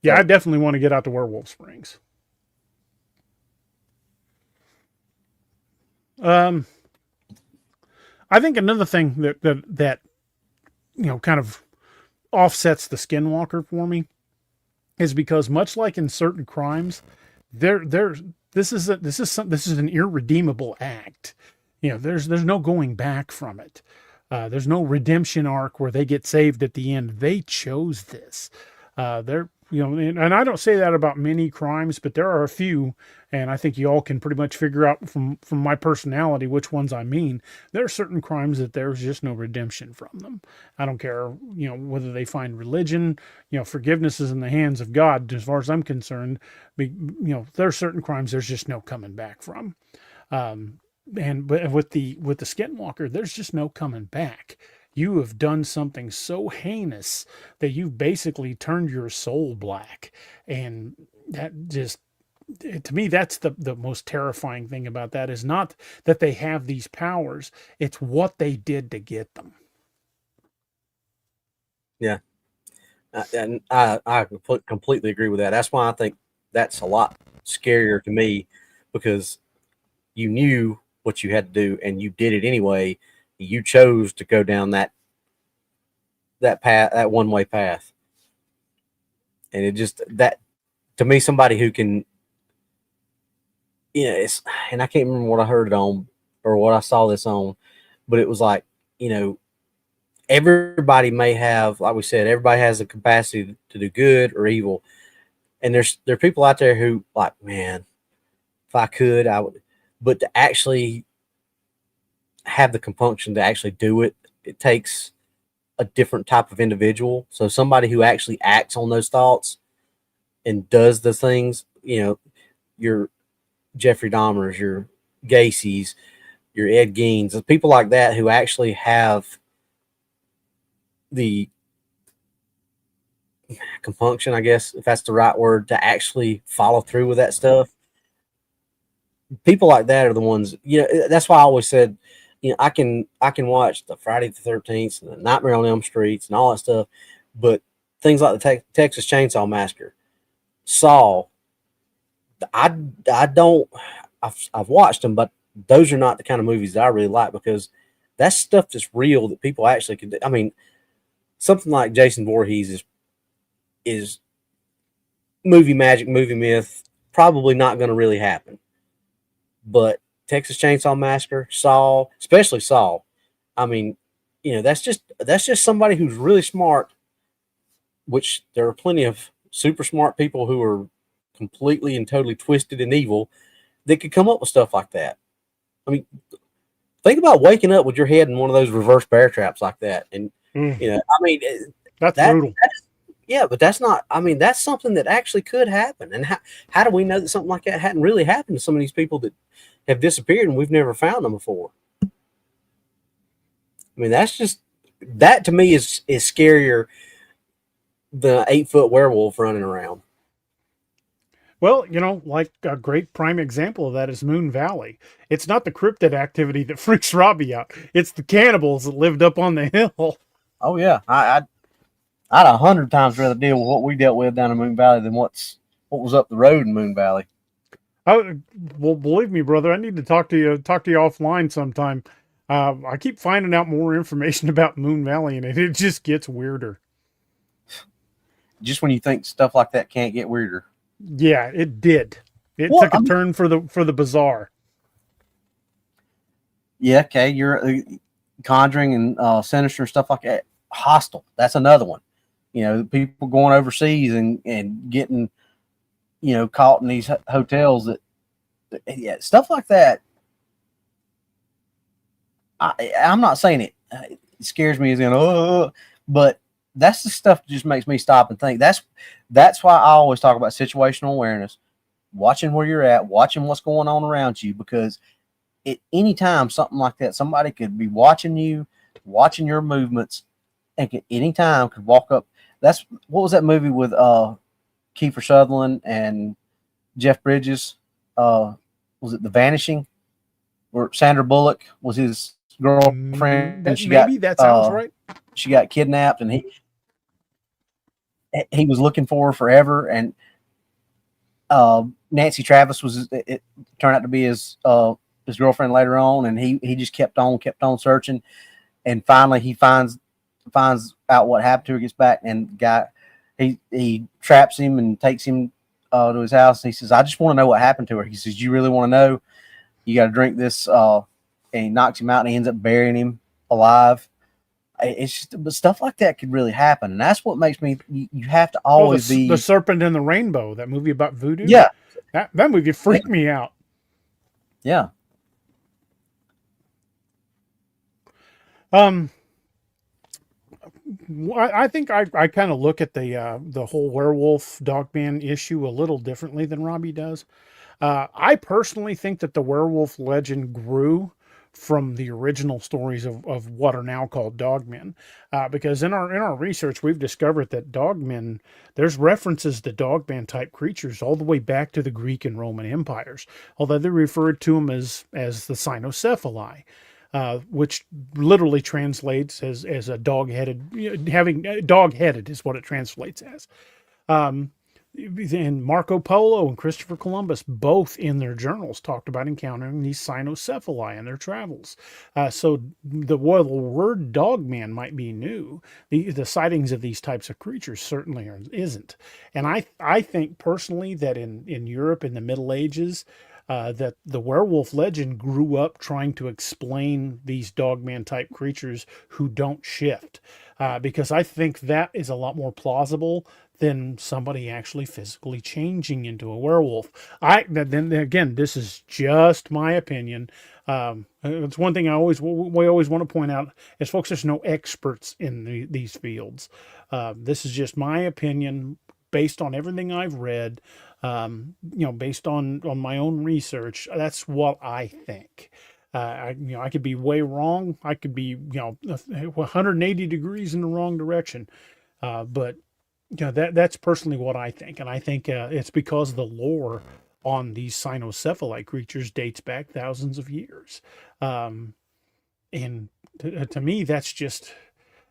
Yeah, I definitely want to get out to Werewolf Springs. I think another thing that kind of offsets the Skinwalker for me is because, much like in certain crimes, this is an irredeemable act. There's no going back from it. There's no redemption arc where they get saved at the end. They chose this. And I don't say that about many crimes, but there are a few, and I think you all can pretty much figure out from my personality which ones I mean. There are certain crimes that there's just no redemption from them. I don't care, whether they find religion, forgiveness is in the hands of God, as far as I'm concerned. There are certain crimes there's just no coming back from. But with the Skinwalker, there's just no coming back. You have done something so heinous that you've basically turned your soul black. And that just, to me, that's the most terrifying thing about that, is not that they have these powers. It's what they did to get them. Yeah. And I completely agree with that. That's why I think that's a lot scarier to me, because you knew what you had to do and you did it anyway. You chose to go down that path, that one-way path. And it just, that, to me, somebody who can, it's, and I can't remember what I heard it on or what I saw this on, but it was like, everybody may have, like we said, everybody has the capacity to do good or evil. And there are people out there who, like, man, if I could, I would. But to actually have the compunction to actually do it, it takes a different type of individual. So somebody who actually acts on those thoughts and does the things, your Jeffrey Dahmers, your Gacy's, your Ed Geins, people like that who actually have the compunction, I guess, if that's the right word, to actually follow through with that stuff. People like that are the ones, that's why I always said, I can watch the Friday the 13th and the Nightmare on Elm Streets and all that stuff, but things like the Texas Chainsaw Massacre, Saw, I've watched them, but those are not the kind of movies that I really like, because that's stuff that's real that people actually can do. I mean, something like Jason Voorhees is movie magic, movie myth, probably not going to really happen. But Texas Chainsaw Massacre, Saw, especially Saw, I mean, that's just somebody who's really smart, which there are plenty of super smart people who are completely and totally twisted and evil that could come up with stuff like that. I mean, think about waking up with your head in one of those reverse bear traps like that. And, That's brutal. Yeah, but that's not, that's something that actually could happen. And how do we know that something like that hadn't really happened to some of these people that have disappeared and we've never found them before? That to me is scarier than an 8-foot werewolf running around. Well, like a great prime example of that is Moon Valley. It's not the cryptid activity that freaks Robbie out. It's the cannibals that lived up on the hill. Oh, yeah. I'd 100 times rather deal with what we dealt with down in Moon Valley than what was up the road in Moon Valley. Well, believe me, brother, I need to talk to you offline sometime. I keep finding out more information about Moon Valley, and it just gets weirder. Just when you think stuff like that can't get weirder. Yeah, it did. It Well, took a turn for the bizarre. Yeah, okay. You're Conjuring and Sinister and stuff like that. Hostel. That's another one. You know, people going overseas and getting, you know, caught in these hotels that, yeah, stuff like that. I'm not saying it scares me as in, oh, but that's the stuff that just makes me stop and think. That's why I always talk about situational awareness, watching where you're at, watching what's going on around you, because at any time something like that, somebody could be watching you, watching your movements, and at any time could walk up. That's what was that movie with Kiefer Sutherland and Jeff Bridges? Was it The Vanishing, where Sandra Bullock was his girlfriend? And That sounds right. She got kidnapped, and he was looking for her forever. And Nancy Travis it turned out to be his girlfriend later on, and he just kept on searching, and finally he finds out what happened to her, gets back, and the guy he traps him and takes him to his house, and he says, I just want to know what happened to her. He says, you really want to know? You got to drink this, and he knocks him out, and he ends up burying him alive. It's just, but stuff like that could really happen, and that's what makes me. You have to always be The Serpent and the Rainbow, that movie about voodoo. Yeah, that movie freaked me out. Yeah. I think I kind of look at the whole werewolf dogman issue a little differently than Robbie does. I personally think that the werewolf legend grew from the original stories of what are now called dogmen, because in our research we've discovered that dogmen, there's references to dogman type creatures all the way back to the Greek and Roman empires, although they referred to them as the cynocephali, which literally translates as a dog-headed, having dog-headed is what it translates as. And Marco Polo and Christopher Columbus, both in their journals, talked about encountering these cynocephali in their travels. So the word dogman might be new. The sightings of these types of creatures certainly isn't. And I think personally that in Europe in the Middle Ages, that the werewolf legend grew up trying to explain these dogman type creatures who don't shift, because I think that is a lot more plausible than somebody actually physically changing into a werewolf. Then again, this is just my opinion. It's one thing we always want to point out is, folks, there's no experts in these fields. This is just my opinion based on everything I've read. Based on my own research. That's what I think. I could be way wrong. I could be 180 degrees in the wrong direction. But that's personally what I think, and I think it's because the lore on these cynocephalite creatures dates back thousands of years. And to me, that's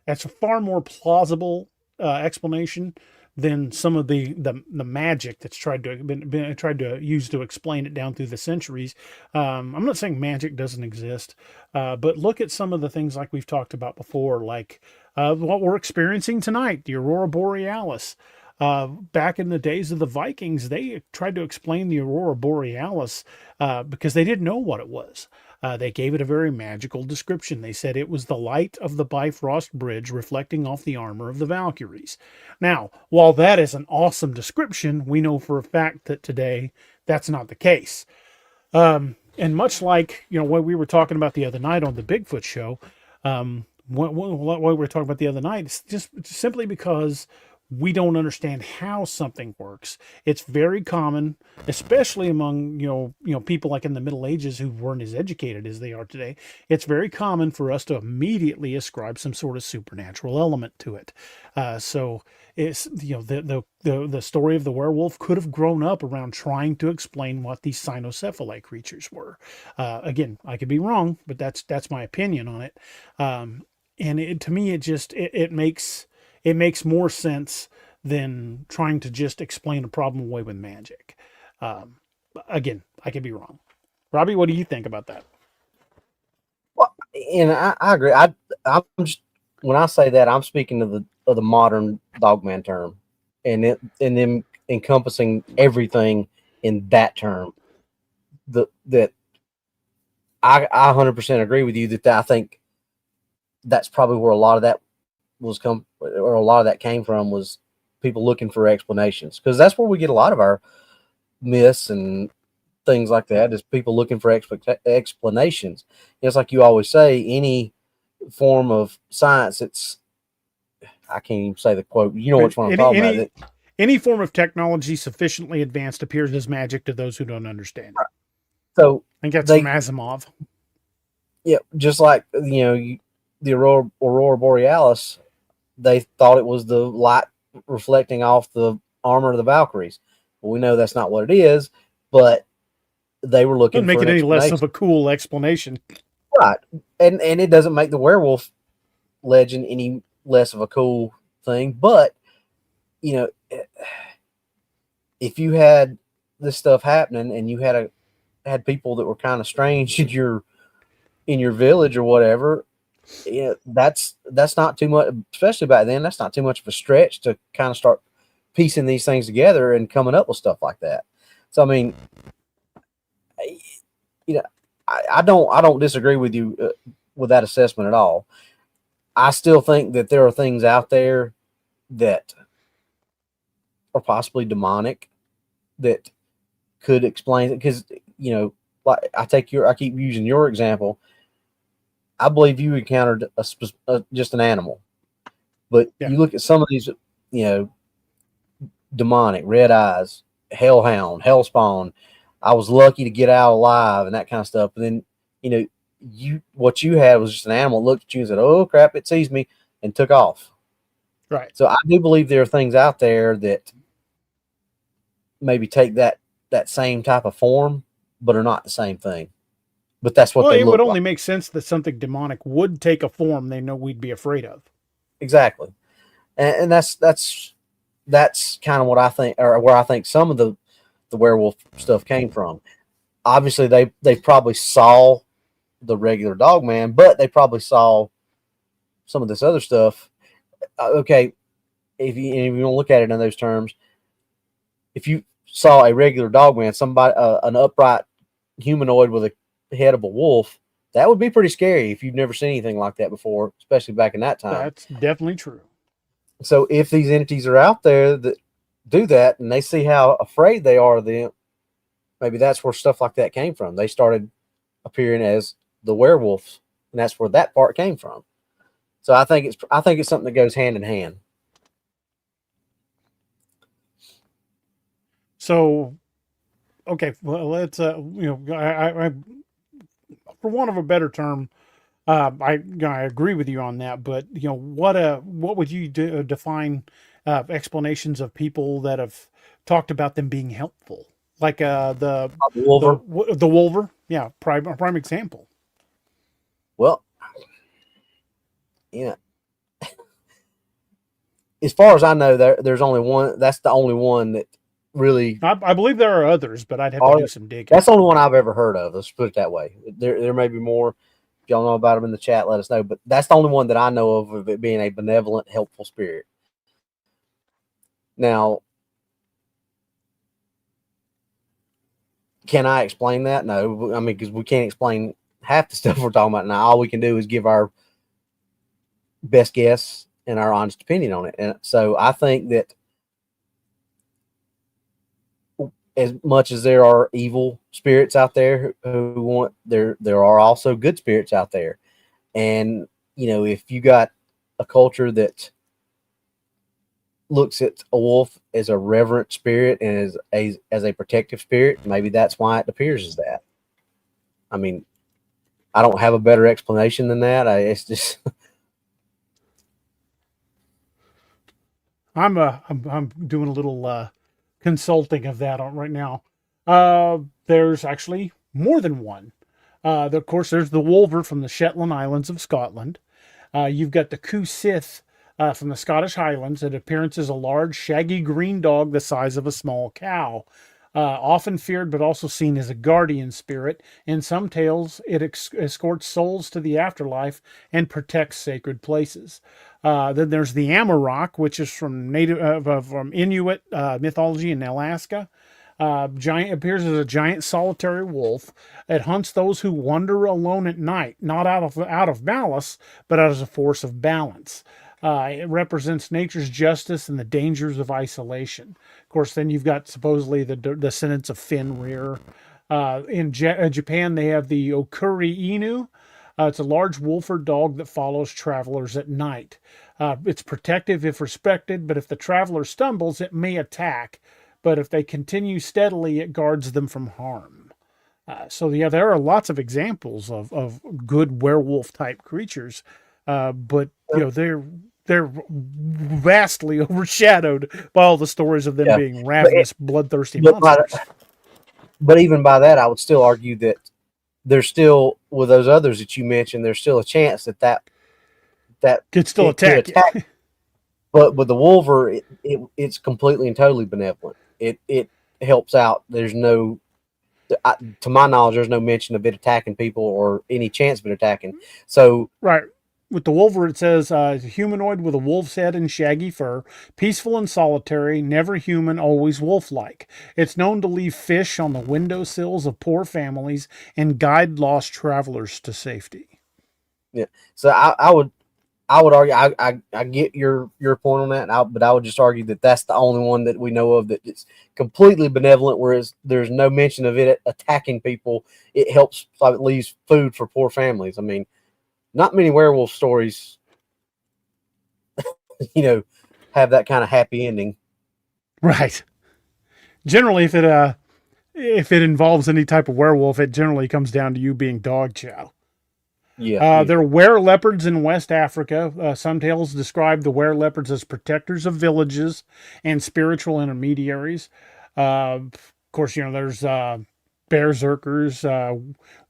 a far more plausible explanation than some of the magic that's tried to use to explain it down through the centuries. I'm not saying magic doesn't exist, but look at some of the things like we've talked about before, like what we're experiencing tonight, the aurora borealis. Back in the days of the Vikings, they tried to explain the aurora borealis because they didn't know what it was. They gave it a very magical description. They said it was the light of the Bifrost Bridge reflecting off the armor of the Valkyries. Now, while that is an awesome description, we know for a fact that today that's not the case. And much like what we were talking about the other night on the Bigfoot show, what we were talking about the other night, it's just simply because we don't understand how something works. It's very common, especially among people like in the Middle Ages who weren't as educated as they are today. It's very common for us to immediately ascribe some sort of supernatural element to it. So it's the story of the werewolf could have grown up around trying to explain what these cynocephalite creatures were. Again, I could be wrong, but that's my opinion on it. And to me, it makes more sense than trying to just explain a problem away with magic. Again, I could be wrong. Robbie, what do you think about that? Well, And I agree. I'm just, when I say that, I'm speaking of the modern dogman term, and them encompassing everything in that term. That I 100% agree with you that I think that's probably where a lot of that or a lot of that came from, was people looking for explanations, because that's where we get a lot of our myths and things like that, is people looking for explanations. It's like you always say, any form of science, I can't even say the quote. You know which one I'm talking about. Any form of technology sufficiently advanced appears as magic to those who don't understand it. So I think that's from Asimov. Yeah, just like, the Aurora Borealis, they thought it was the light reflecting off the armor of the Valkyries. Well, we know that's not what it is, but they were looking Doesn't make for it any less of a cool explanation, right? And it doesn't make the werewolf legend any less of a cool thing. But if you had this stuff happening and you had people that were kind of strange in your village or whatever, that's not too much, especially back then. That's not too much of a stretch to kind of start piecing these things together and coming up with stuff like that. So I mean, I don't disagree with you with that assessment at all. I still think that there are things out there that are possibly demonic that could explain it, because like I keep using your example. I believe you encountered just an animal, but you look at some of these, demonic, red eyes, hellhound, hellspawn. I was lucky to get out alive and that kind of stuff. And then, what you had was just an animal looked at you and said, "Oh crap, it sees me," and took off. Right. So I do believe there are things out there that maybe take that same type of form, but are not the same thing. But that's what they look like. It would only make sense that something demonic would take a form they know we'd be afraid of. Exactly. And that's kind of what I think, or where I think some of the werewolf stuff came from. Obviously, they probably saw the regular dog man, but they probably saw some of this other stuff. Okay, if you don't look at it in those terms, if you saw a regular dog man, somebody an upright humanoid with a head of a wolf, that would be pretty scary if you've never seen anything like that before, especially back in that time. That's definitely true. So if these entities are out there that do that and they see how afraid they are of them, maybe that's where stuff like that came from. They started appearing as the werewolves, and that's where that part came from. So I think it's something that goes hand in hand. So, okay, well, let's I for want of a better term, I agree with you on that. But what would you define explanations of people that have talked about them being helpful, like the Wolver? The Wolver, yeah, prime example. Well, as far as I know, there's only one. That's the only one that really. I believe there are others, but I'd have to do some digging. That's the only one I've ever heard of. Let's put it that way. There may be more. If y'all know about them in the chat, let us know. But that's the only one that I know of it being a benevolent, helpful spirit. Now, can I explain that? No. I mean, because we can't explain half the stuff we're talking about now. All we can do is give our best guess and our honest opinion on it. And so I think that as much as there are evil spirits out there who want, there are also good spirits out there. And if you got a culture that looks at a wolf as a reverent spirit and as a protective spirit, maybe that's why it appears as that. I mean, I don't have a better explanation than that. It's just I'm doing a little consulting of that on right now. There's actually more than one. Of course, there's the Wolver from the Shetland Islands of Scotland. You've got the Coo Sith from the Scottish Highlands. It appears as a large, shaggy green dog the size of a small cow. Often feared but also seen as a guardian spirit. In some tales, it escorts souls to the afterlife and protects sacred places. Then there's the Amarok, which is from from Inuit mythology in Alaska. Giant appears as a giant solitary wolf. It hunts those who wander alone at night, not out of malice, but as a force of balance. It represents nature's justice and the dangers of isolation. Of course, then you've got supposedly the descendants of Fenrir. In Japan, they have the Okuri Inu. It's a large wolf or dog that follows travelers at night. It's protective if respected, but if the traveler stumbles, it may attack. But if they continue steadily, it guards them from harm. So yeah, there are lots of examples of good werewolf type creatures, but they're vastly overshadowed by all the stories of them being ravenous, bloodthirsty monsters. But even by that, I would still argue that there's still, with those others that you mentioned, there's still a chance that could still attack. But with the wolver, it's completely and totally benevolent. It helps out. There's no, to my knowledge, there's no mention of it attacking people or any chance of it attacking. So right. With the wolver, it says, humanoid with a wolf's head and shaggy fur, peaceful and solitary, never human, always wolf-like. It's known to leave fish on the windowsills of poor families and guide lost travelers to safety. Yeah. So I would argue, I get your point on that, but I would just argue that that's the only one that we know of that is completely benevolent, whereas there's no mention of it attacking people. It helps, like, it leaves food for poor families. I mean, not many werewolf stories, have that kind of happy ending. Right. Generally, if it involves any type of werewolf, it generally comes down to you being dog chow. Yeah. There are were-leopards in West Africa. Some tales describe the were-leopards as protectors of villages and spiritual intermediaries. Of course, there's berserkers,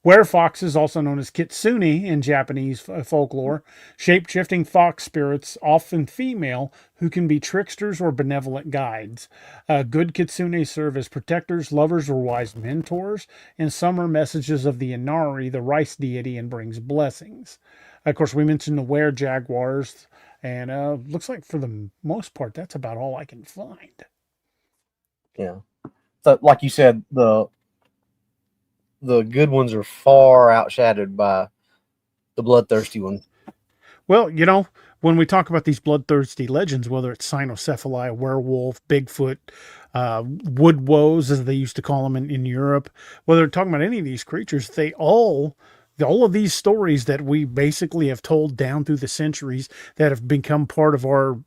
werefoxes, also known as kitsune in Japanese folklore, shape-shifting fox spirits, often female, who can be tricksters or benevolent guides. Good kitsune serve as protectors, lovers, or wise mentors, and some are messages of the Inari, the rice deity, and brings blessings. Of course, we mentioned the were-jaguars, and looks like for the most part, that's about all I can find. Yeah. So, like you said, the good ones are far outshadowed by the bloodthirsty ones. Well, when we talk about these bloodthirsty legends, whether it's cynocephaly, werewolf, Bigfoot, wood woes, as they used to call them in Europe, whether we're talking about any of these creatures, all of these stories that we basically have told down through the centuries that have become part of our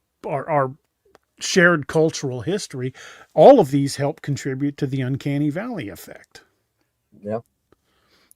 shared cultural history, all of these help contribute to the uncanny valley effect. Yeah.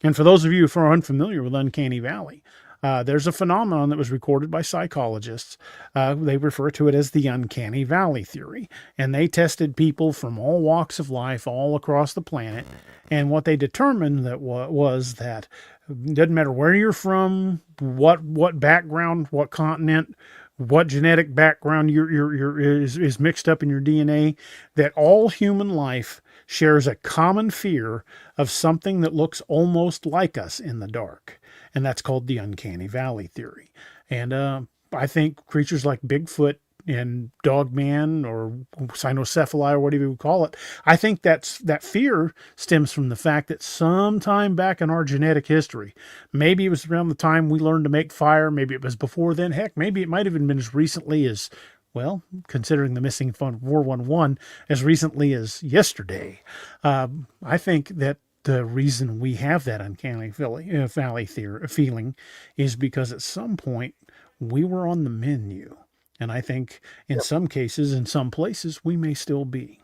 And for those of you who are unfamiliar with uncanny valley, there's a phenomenon that was recorded by psychologists. They refer to it as the uncanny valley theory. And they tested people from all walks of life all across the planet. And what they determined was that it doesn't matter where you're from, what background, what continent, what genetic background is mixed up in your DNA, that all human life shares a common fear of something that looks almost like us in the dark. And that's called the uncanny valley theory. And I think creatures like Bigfoot and Dogman or cynocephaly or whatever you would call it, I think that fear stems from the fact that sometime back in our genetic history, maybe it was around the time we learned to make fire, maybe it was before then, heck, maybe it might have even been as recently as, well, considering the missing phone 411, as recently as yesterday. I think that the reason we have that uncanny valley feeling is because at some point we were on the menu. And I think in some cases, in some places, we may still be.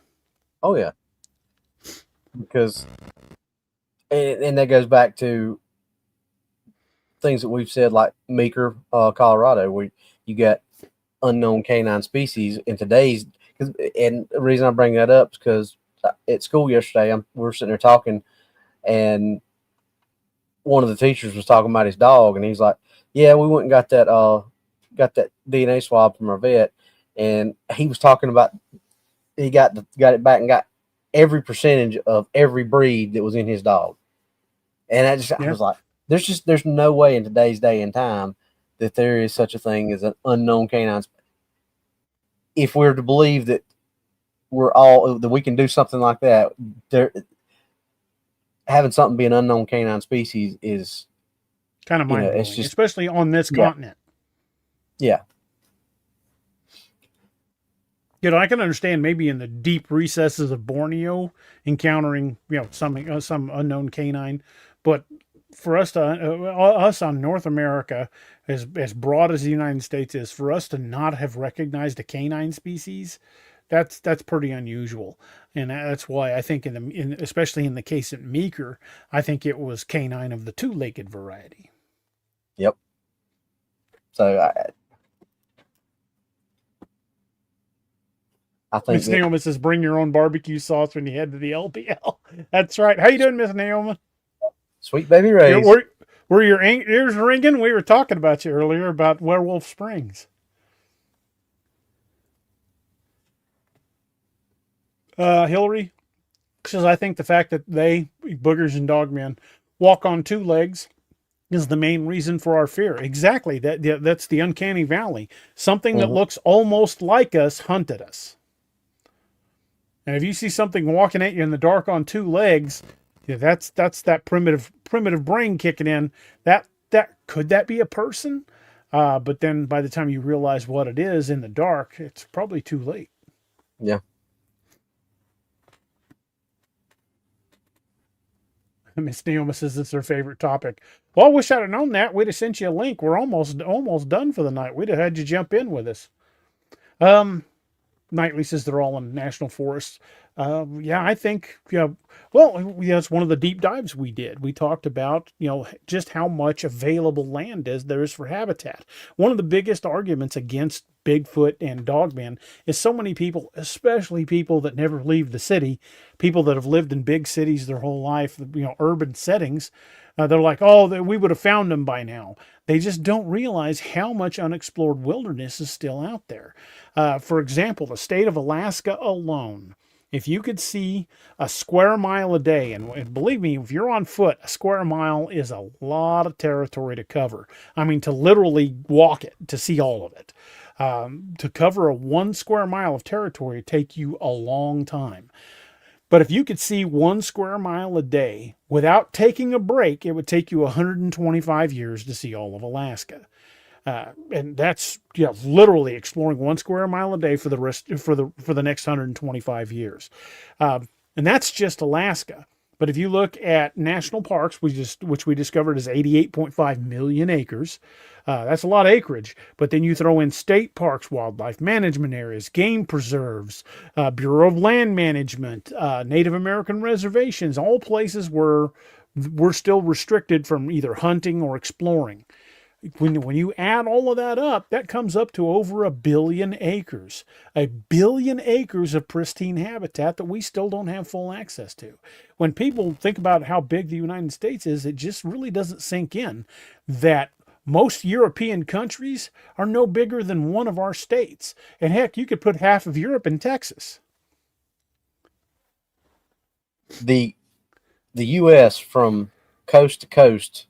Oh, yeah. Because, and that goes back to things that we've said, like Meeker, Colorado, where you got unknown canine species in today's. And the reason I bring that up is because at school yesterday, we were sitting there talking, and one of the teachers was talking about his dog, and he's like, "Yeah, we went and got that DNA swab from our vet," and he was talking about he got it back and got every percentage of every breed that was in his dog. And I was like, there's no way in today's day and time that there is such a thing as an unknown canine. If we're to believe that that we can do something like that, having something be an unknown canine species is kind of mind blowing, especially on this continent. Yeah. I can understand maybe in the deep recesses of Borneo encountering, some unknown canine, but for us us on North America, as broad as the United States is, for us to not have recognized a canine species, that's pretty unusual. And that's why I think especially in the case of Meeker, I think it was canine of the two-legged variety. Yep. So I think Miss Naoma says, bring your own barbecue sauce when you head to the LPL. That's right. How you doing, Miss Naoma? Sweet baby Rays. Were your ears ringing? We were talking about you earlier about Werewolf Springs. Hillary says, I think the fact that they, boogers and dogmen, walk on two legs is the main reason for our fear. Exactly. That's the uncanny valley. Something that looks almost like us hunted us. And if you see something walking at you in the dark on two legs, that's that primitive brain kicking in. That could that be a person? But then by the time you realize what it is in the dark, it's probably too late. Yeah. Miss Naoma says it's her favorite topic. Well, I wish I'd have known that. We'd have sent you a link. We're almost done for the night. We'd have had you jump in with us. Knightley says they're all in national forests. I think, it's one of the deep dives we did. We talked about, just how much available land there is for habitat. One of the biggest arguments against Bigfoot and dogmen is so many people, especially people that never leave the city, people that have lived in big cities their whole life, urban settings, they're like, we would have found them by now. They just don't realize how much unexplored wilderness is still out there. For example, the state of Alaska alone, if you could see a square mile a day, and believe me, if you're on foot, a square mile is a lot of territory to cover. I mean, to literally walk it, to see all of it. To cover a 1 square mile of territory would take you a long time. But if you could see 1 square mile a day without taking a break, it would take you 125 years to see all of Alaska. And that's literally exploring 1 square mile a day for the next 125 years. And that's just Alaska. But if you look at national parks, which we discovered is 88.5 million acres, that's a lot of acreage. But then you throw in state parks, wildlife management areas, game preserves, Bureau of Land Management, Native American reservations, all places where we're still restricted from either hunting or exploring. When you add all of that up, that comes up to over 1 billion acres. 1 billion acres of pristine habitat that we still don't have full access to. When people think about how big the United States is, it just really doesn't sink in that most European countries are no bigger than one of our states. And heck, you could put half of Europe in Texas. The U.S. from coast to coast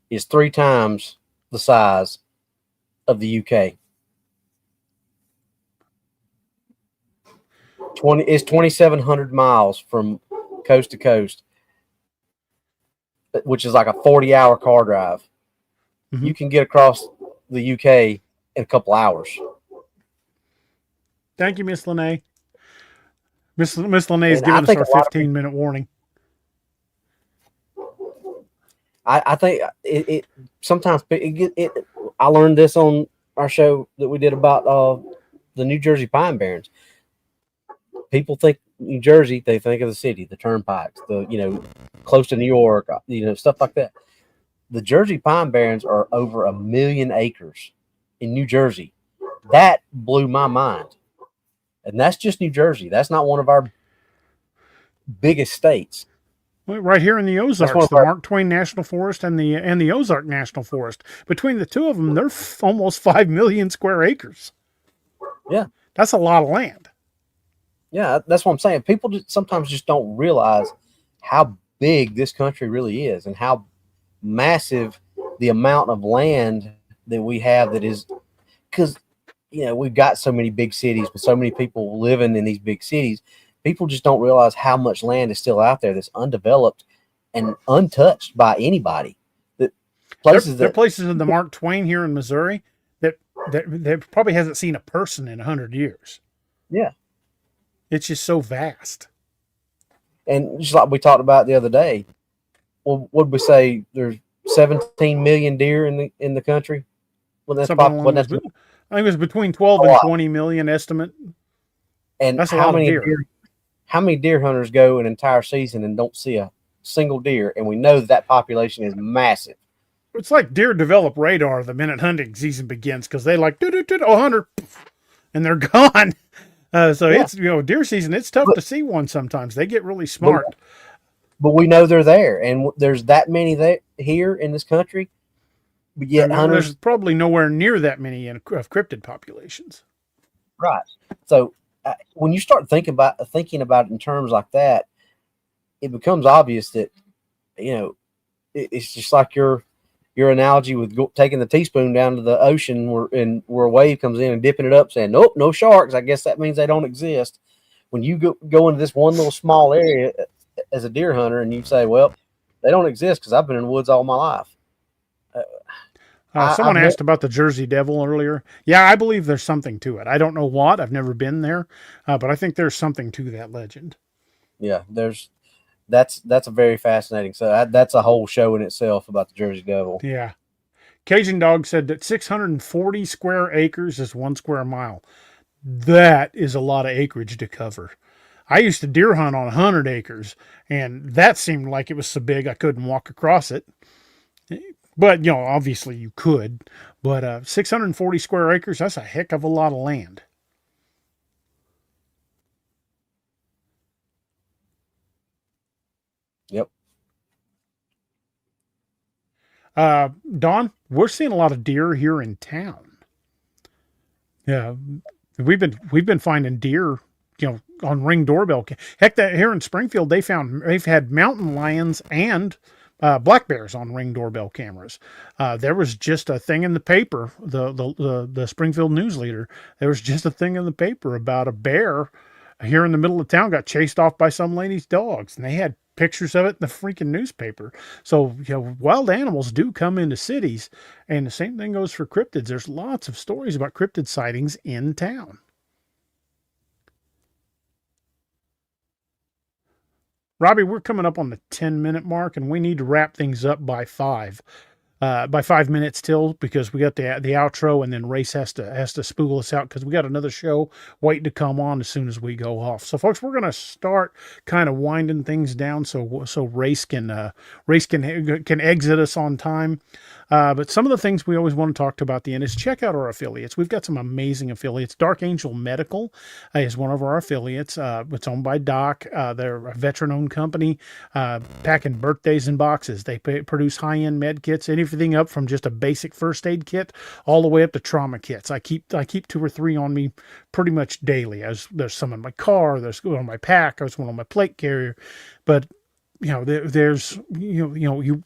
is 3 times the size of the UK. It's 2,700 miles from coast to coast, which is like a 40-hour car drive. Mm-hmm. You can get across the UK in a couple hours. Thank you, Miss Lene. Miss Lene is giving us our 15-minute warning. I think it sometimes I learned this on our show that we did about the New Jersey Pine Barrens. People think New Jersey, they think of the city, the turnpikes, close to New York, stuff like that. The Jersey Pine Barrens are over 1 million acres in New Jersey. That blew my mind. And that's just New Jersey. That's not one of our biggest states. Right here in the Ozarks, the Mark Twain National Forest and the Ozark National Forest. Between the two of them, they're almost 5 million square acres. Yeah. That's a lot of land. Yeah, that's what I'm saying. People sometimes just don't realize how big this country really is and how massive the amount of land that we have that is because we've got so many big cities with so many people living in these big cities. People just don't realize how much land is still out there that's undeveloped and untouched by anybody. That There are places in the Mark Twain here in Missouri that probably hasn't seen a person in 100 years. Yeah, It's just so vast. and just like we talked about the other day, well, what did we say? There's 17 million deer in the country. Well, that's Something along those. I think it was between 12 and 20 million estimate. and That's a lot of deer. How many deer hunters go an entire season and don't see a single deer? And we know that population is massive. It's like deer develop radar the minute hunting season begins because they like, oh, hunter, and they're gone. It's, deer season, it's tough to see one sometimes. They get really smart. But we know they're there, and there's that many here in this country. But yet hunters, there's probably nowhere near that many of cryptid populations. Right. So when you start thinking about it in terms like that, it becomes obvious that it's just like your analogy with taking the teaspoon down to the ocean where a wave comes in and dipping it up, saying nope, no sharks. I guess that means they don't exist. When you go into this one little small area as a deer hunter and you say, well, they don't exist because I've been in the woods all my life. Someone asked about the Jersey Devil earlier. Yeah, I believe there's something to it. I don't know what. I've never been there, but I think there's something to that legend. Yeah, that's a very fascinating. So that's a whole show in itself about the Jersey Devil. Yeah. Cajun Dog said that 640 square acres is 1 square mile. That is a lot of acreage to cover. I used to deer hunt on 100 acres, and that seemed like it was so big I couldn't walk across it. But, obviously you could. But 640 square acres, that's a heck of a lot of land. Yep. Don, we're seeing a lot of deer here in town. Yeah, we've been finding deer, on Ring doorbell. Heck, that here in Springfield, they've had mountain lions and black bears on Ring doorbell cameras. There was just a thing in the paper, the Springfield News Leader. There was just a thing in the paper about a bear here in the middle of town got chased off by some lady's dogs, and they had pictures of it in the freaking newspaper. So, wild animals do come into cities, and the same thing goes for cryptids. There's lots of stories about cryptid sightings in town. Robbie, we're coming up on the 10-minute mark, and we need to wrap things up by 5. By 5 minutes till, because we got the outro, and then Race has to spool us out because we got another show waiting to come on as soon as we go off. So, folks, we're gonna start kind of winding things down so Race can exit us on time. But some of the things we always want to talk about at the end is check out our affiliates. We've got some amazing affiliates. Dark Angel Medical is one of our affiliates. It's owned by Doc. They're a veteran-owned company, packing birthdays in boxes. They produce high-end med kits, anything up from just a basic first aid kit all the way up to trauma kits. I keep 2 or 3 on me pretty much daily. There's some in my car. There's one on my pack. There's one on my plate carrier. But there's you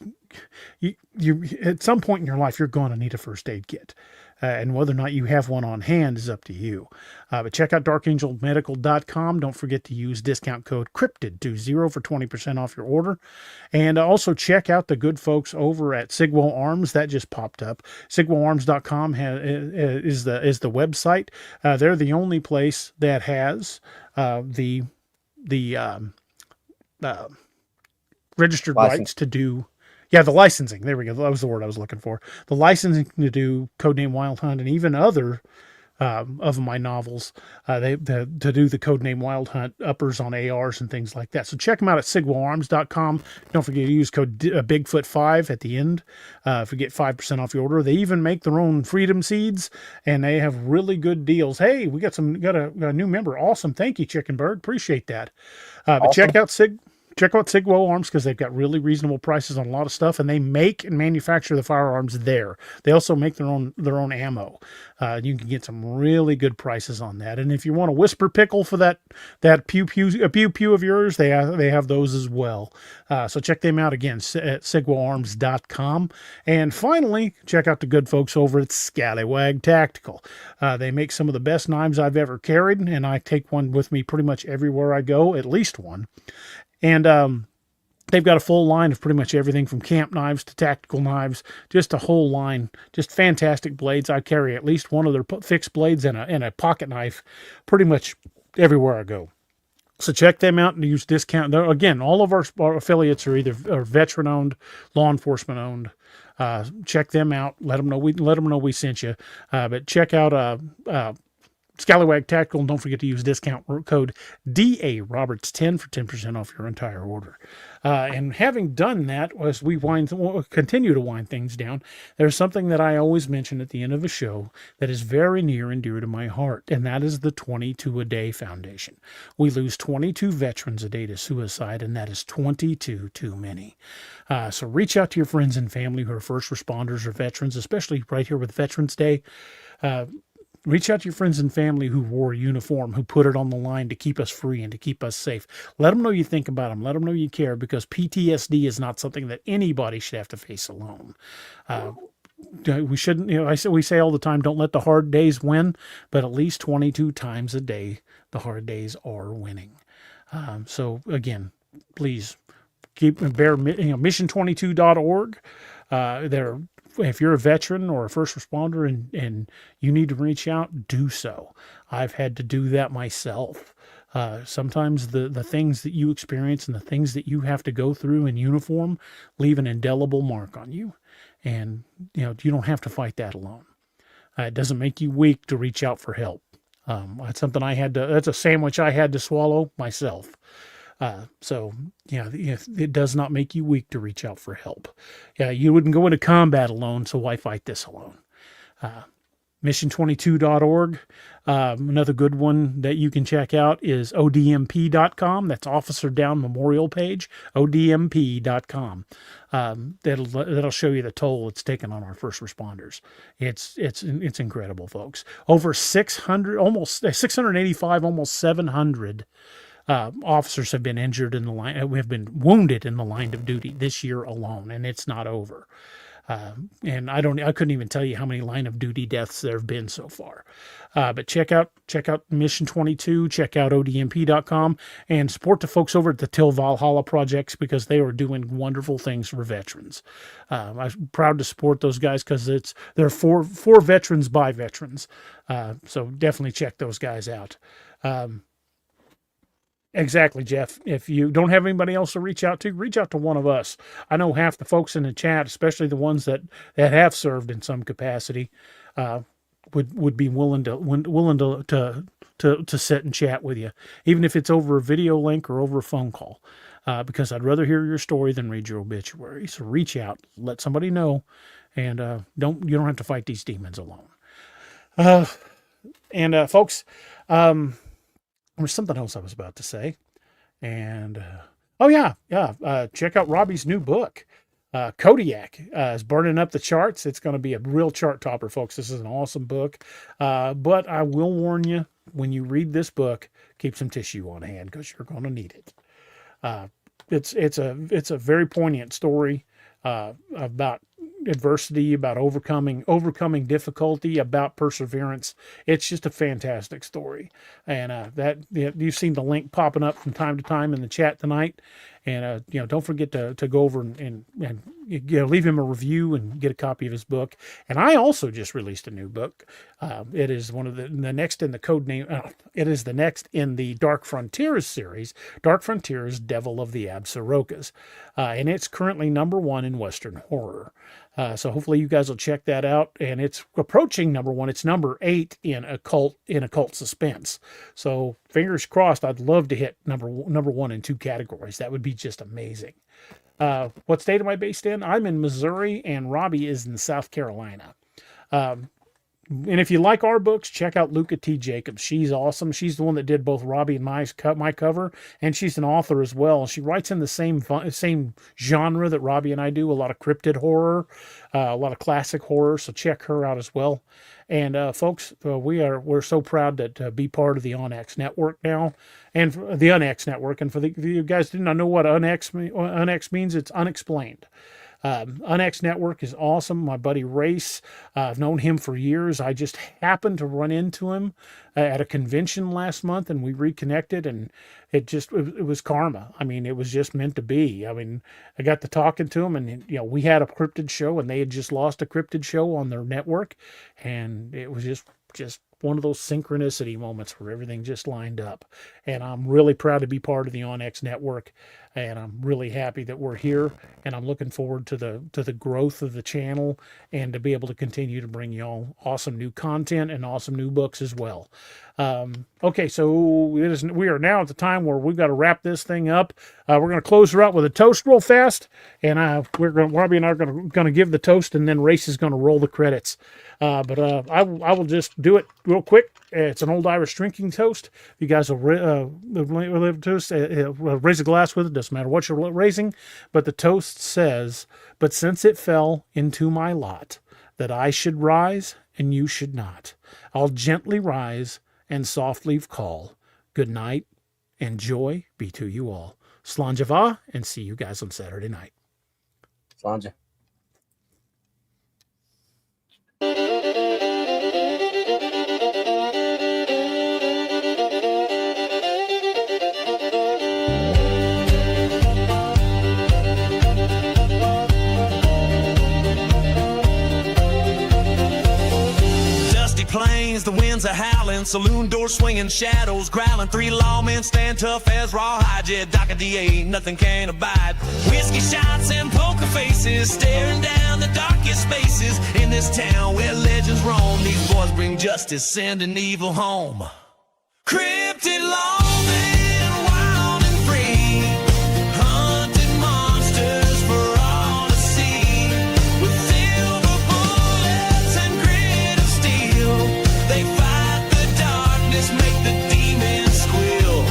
at some point in your life, you're going to need a first aid kit. And whether or not you have one on hand is up to you. But check out darkangelmedical.com. Don't forget to use discount code CRYPTID20 for 20% off your order. And also check out the good folks over at Sigwell Arms. That just popped up. SigwellArms.com is the website. They're the only place that has the registered rights to do. Yeah, the licensing. There we go. That was the word I was looking for. The licensing to do Codename Wild Hunt and even other of my novels. To do the Codename Wild Hunt uppers on ARs and things like that. So check them out at SigwellArms.com. Don't forget to use code Bigfoot5 at the end if you get 5% off your order. They even make their own freedom seeds, and they have really good deals. Hey, we got a new member. Awesome. Thank you, Chicken Bird. Appreciate that. But awesome. check out Sigwo Arms because they've got really reasonable prices on a lot of stuff, and they make and manufacture the firearms there. They also make their own ammo. You can get some really good prices on that. And if you want a whisper pickle for that pew pew of yours, they have those as well. So check them out again at sigwoarms.com. And finally, check out the good folks over at Scallywag Tactical. They make some of the best knives I've ever carried, and I take one with me pretty much everywhere I go, at least one. And they've got a full line of pretty much everything from camp knives to tactical knives, just a whole line, just fantastic blades. I carry at least one of their fixed blades and a pocket knife pretty much everywhere I go. So check them out and use discount. Again, all of our affiliates are either veteran-owned, law enforcement-owned. Check them out. Let them know we sent you. But check out Scallywag Tactical, and don't forget to use discount code DARoberts10 for 10% off your entire order. And having done that, as we continue to wind things down, there's something that I always mention at the end of a show that is very near and dear to my heart, and that is the 22 a Day Foundation. We lose 22 veterans a day to suicide, and that is 22 too many. So reach out to your friends and family who are first responders or veterans, especially right here with Veterans Day. Reach out to your friends and family who wore a uniform, who put it on the line to keep us free and to keep us safe. Let them know you think about them. Let them know you care, because PTSD is not something that anybody should have to face alone. We shouldn't, we say all the time, don't let the hard days win, but at least 22 times a day, the hard days are winning. So again, please mission22.org. If you're a veteran or a first responder and you need to reach out, do so. I've had to do that myself. Sometimes the things that you experience and the things that you have to go through in uniform leave an indelible mark on you. And, you don't have to fight that alone. It doesn't make you weak to reach out for help. That's something that's a sandwich I had to swallow myself. So it does not make you weak to reach out for help. You wouldn't go into combat alone, so why fight this alone? Mission22.org. Another good one that you can check out is odmp.com. That's Officer Down Memorial Page, odmp.com. That'll show you the toll it's taken on our first responders. It's incredible, folks. Over 600, almost 685, almost 700 officers have been injured in the line. Have been wounded in the line of duty this year alone, and it's not over. And I couldn't even tell you how many line of duty deaths there have been so far. But check out Mission 22, check out odmp.com, and support the folks over at the Till Valhalla projects, because they are doing wonderful things for veterans. I'm proud to support those guys because they're for veterans by veterans. So definitely check those guys out. Exactly, Jeff. If you don't have anybody else to reach out to one of us. I know half the folks in the chat, especially the ones that have served in some capacity, would be willing to sit and chat with you, even if it's over a video link or over a phone call, because I'd rather hear your story than read your obituary. So reach out, let somebody know, and you don't have to fight these demons alone. Folks, there's something else I was about to say. And, check out Robbie's new book. Kodiak is burning up the charts. It's going to be a real chart topper, folks. This is an awesome book. But I will warn you, when you read this book, keep some tissue on hand, because you're going to need it. It's a very poignant story about adversity, about overcoming difficulty, about perseverance. It's just a fantastic story. And you've seen the link popping up from time to time in the chat tonight. And don't forget to go over and leave him a review and get a copy of his book. And I also just released a new book. It is one of the next in the code name. It is the next in the Dark Frontiers series. Dark Frontiers, Devil of the Absarokas, and it's currently #1 in Western horror. So hopefully you guys will check that out. And it's approaching #1. It's number 8 in occult suspense. So fingers crossed. I'd love to hit number 1 in 2 categories. That would be just amazing. What state am I based in? I'm in Missouri, and Robbie is in South Carolina. And if you like our books, check out Luca T. Jacobs. She's awesome. She's the one that did both Robbie and my cover, and she's an author as well. She writes in the same genre that Robbie and I do, a lot of cryptid horror, a lot of classic horror, so check her out as well. And folks, we're so proud to be part of the OnX network now, and the UnX network. And for you guys did not know what UnX means, it's unexplained. UnX Network is awesome. My buddy Race, I've known him for years. I just happened to run into him at a convention last month, and we reconnected, and it was karma. I mean, it was just meant to be. I mean, I got to talking to him, and we had a cryptid show, and they had just lost a cryptid show on their network, and it was just one of those synchronicity moments where everything just lined up. And I'm really proud to be part of the OnX network, and I'm really happy that we're here, and I'm looking forward to the growth of the channel and to be able to continue to bring y'all awesome new content and awesome new books as well. Okay, so we are now at the time where we've got to wrap this thing up. We're going to close her out with a toast real fast, and Robbie and I are going to give the toast, and then Race is going to roll the credits. But I will just do it real quick. It's an old Irish drinking toast. You guys will toast, raise a glass with it. Doesn't matter what you're raising. But the toast says, "But since it fell into my lot that I should rise and you should not, I'll gently rise and softly call. Good night and joy be to you all. Slán va, and see you guys on Saturday night." Slán. Plains, the winds are howling, saloon doors swinging, shadows growling. Three lawmen stand tough as rawhide. Yeah, Doc and DA, nothing can abide. Whiskey shots and poker faces, staring down the darkest spaces in this town where legends roam. These boys bring justice, sending evil home. Cryptid lawmen, wild and free, hunting monsters for all to see. With silver bullets and grit of steel, they fight the darkness, make the demons squeal.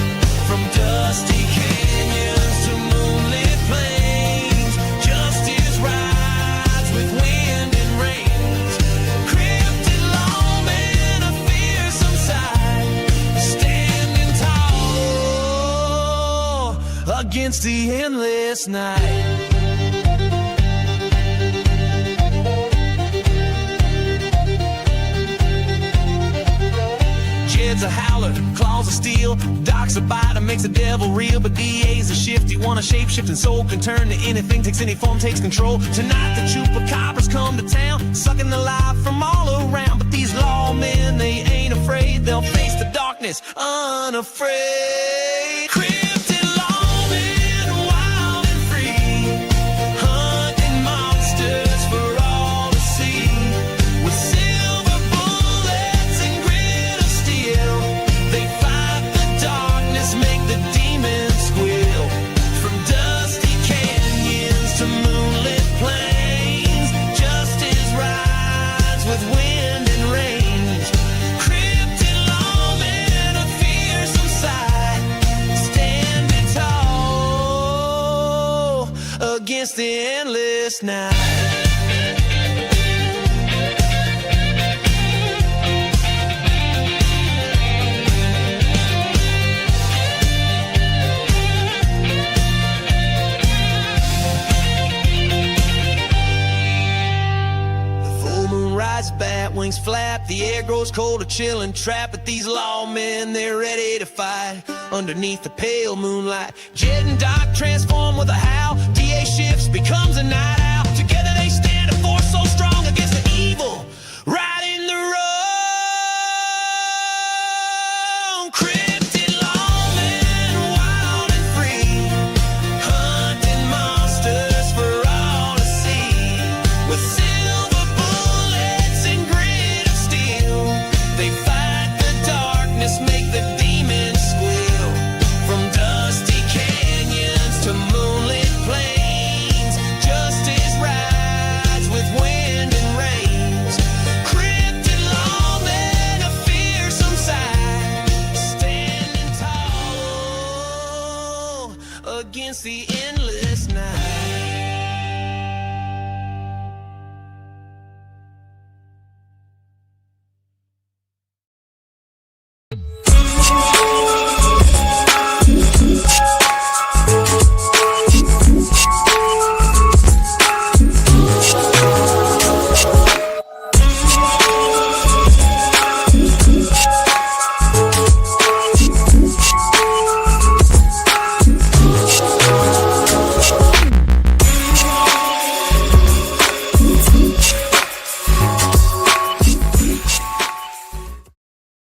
From dusty canyons to moonlit plains, justice rides with wind and rains. Cryptid lawmen, a fearsome sight, standing tall against the endless night. Jed's a howler, claws of steel, Doc's a biter, makes a devil real. But DA's a shifty one, a shape-shifting soul, can turn to anything, takes any form, takes control. Tonight the chupacabras come to town, sucking the life from all around. But these lawmen, they ain't afraid, they'll face the darkness unafraid. Cryptid lawmen, wild and free, hunting monsters for all to see. With silver bullets and grit of steel, they fight the darkness, make the demons squeal. From dusty canyons to moonlit plains, justice rides with wind and range. Cryptid lawmen, a fearsome sight, standing tall against the endless night. Full moon rises, bat wings flap, the air grows cold, a chill and trap. But these lawmen, they're ready to fight underneath the pale moonlight. Jed and Doc transform with a howl, DA shifts, becomes a night owl.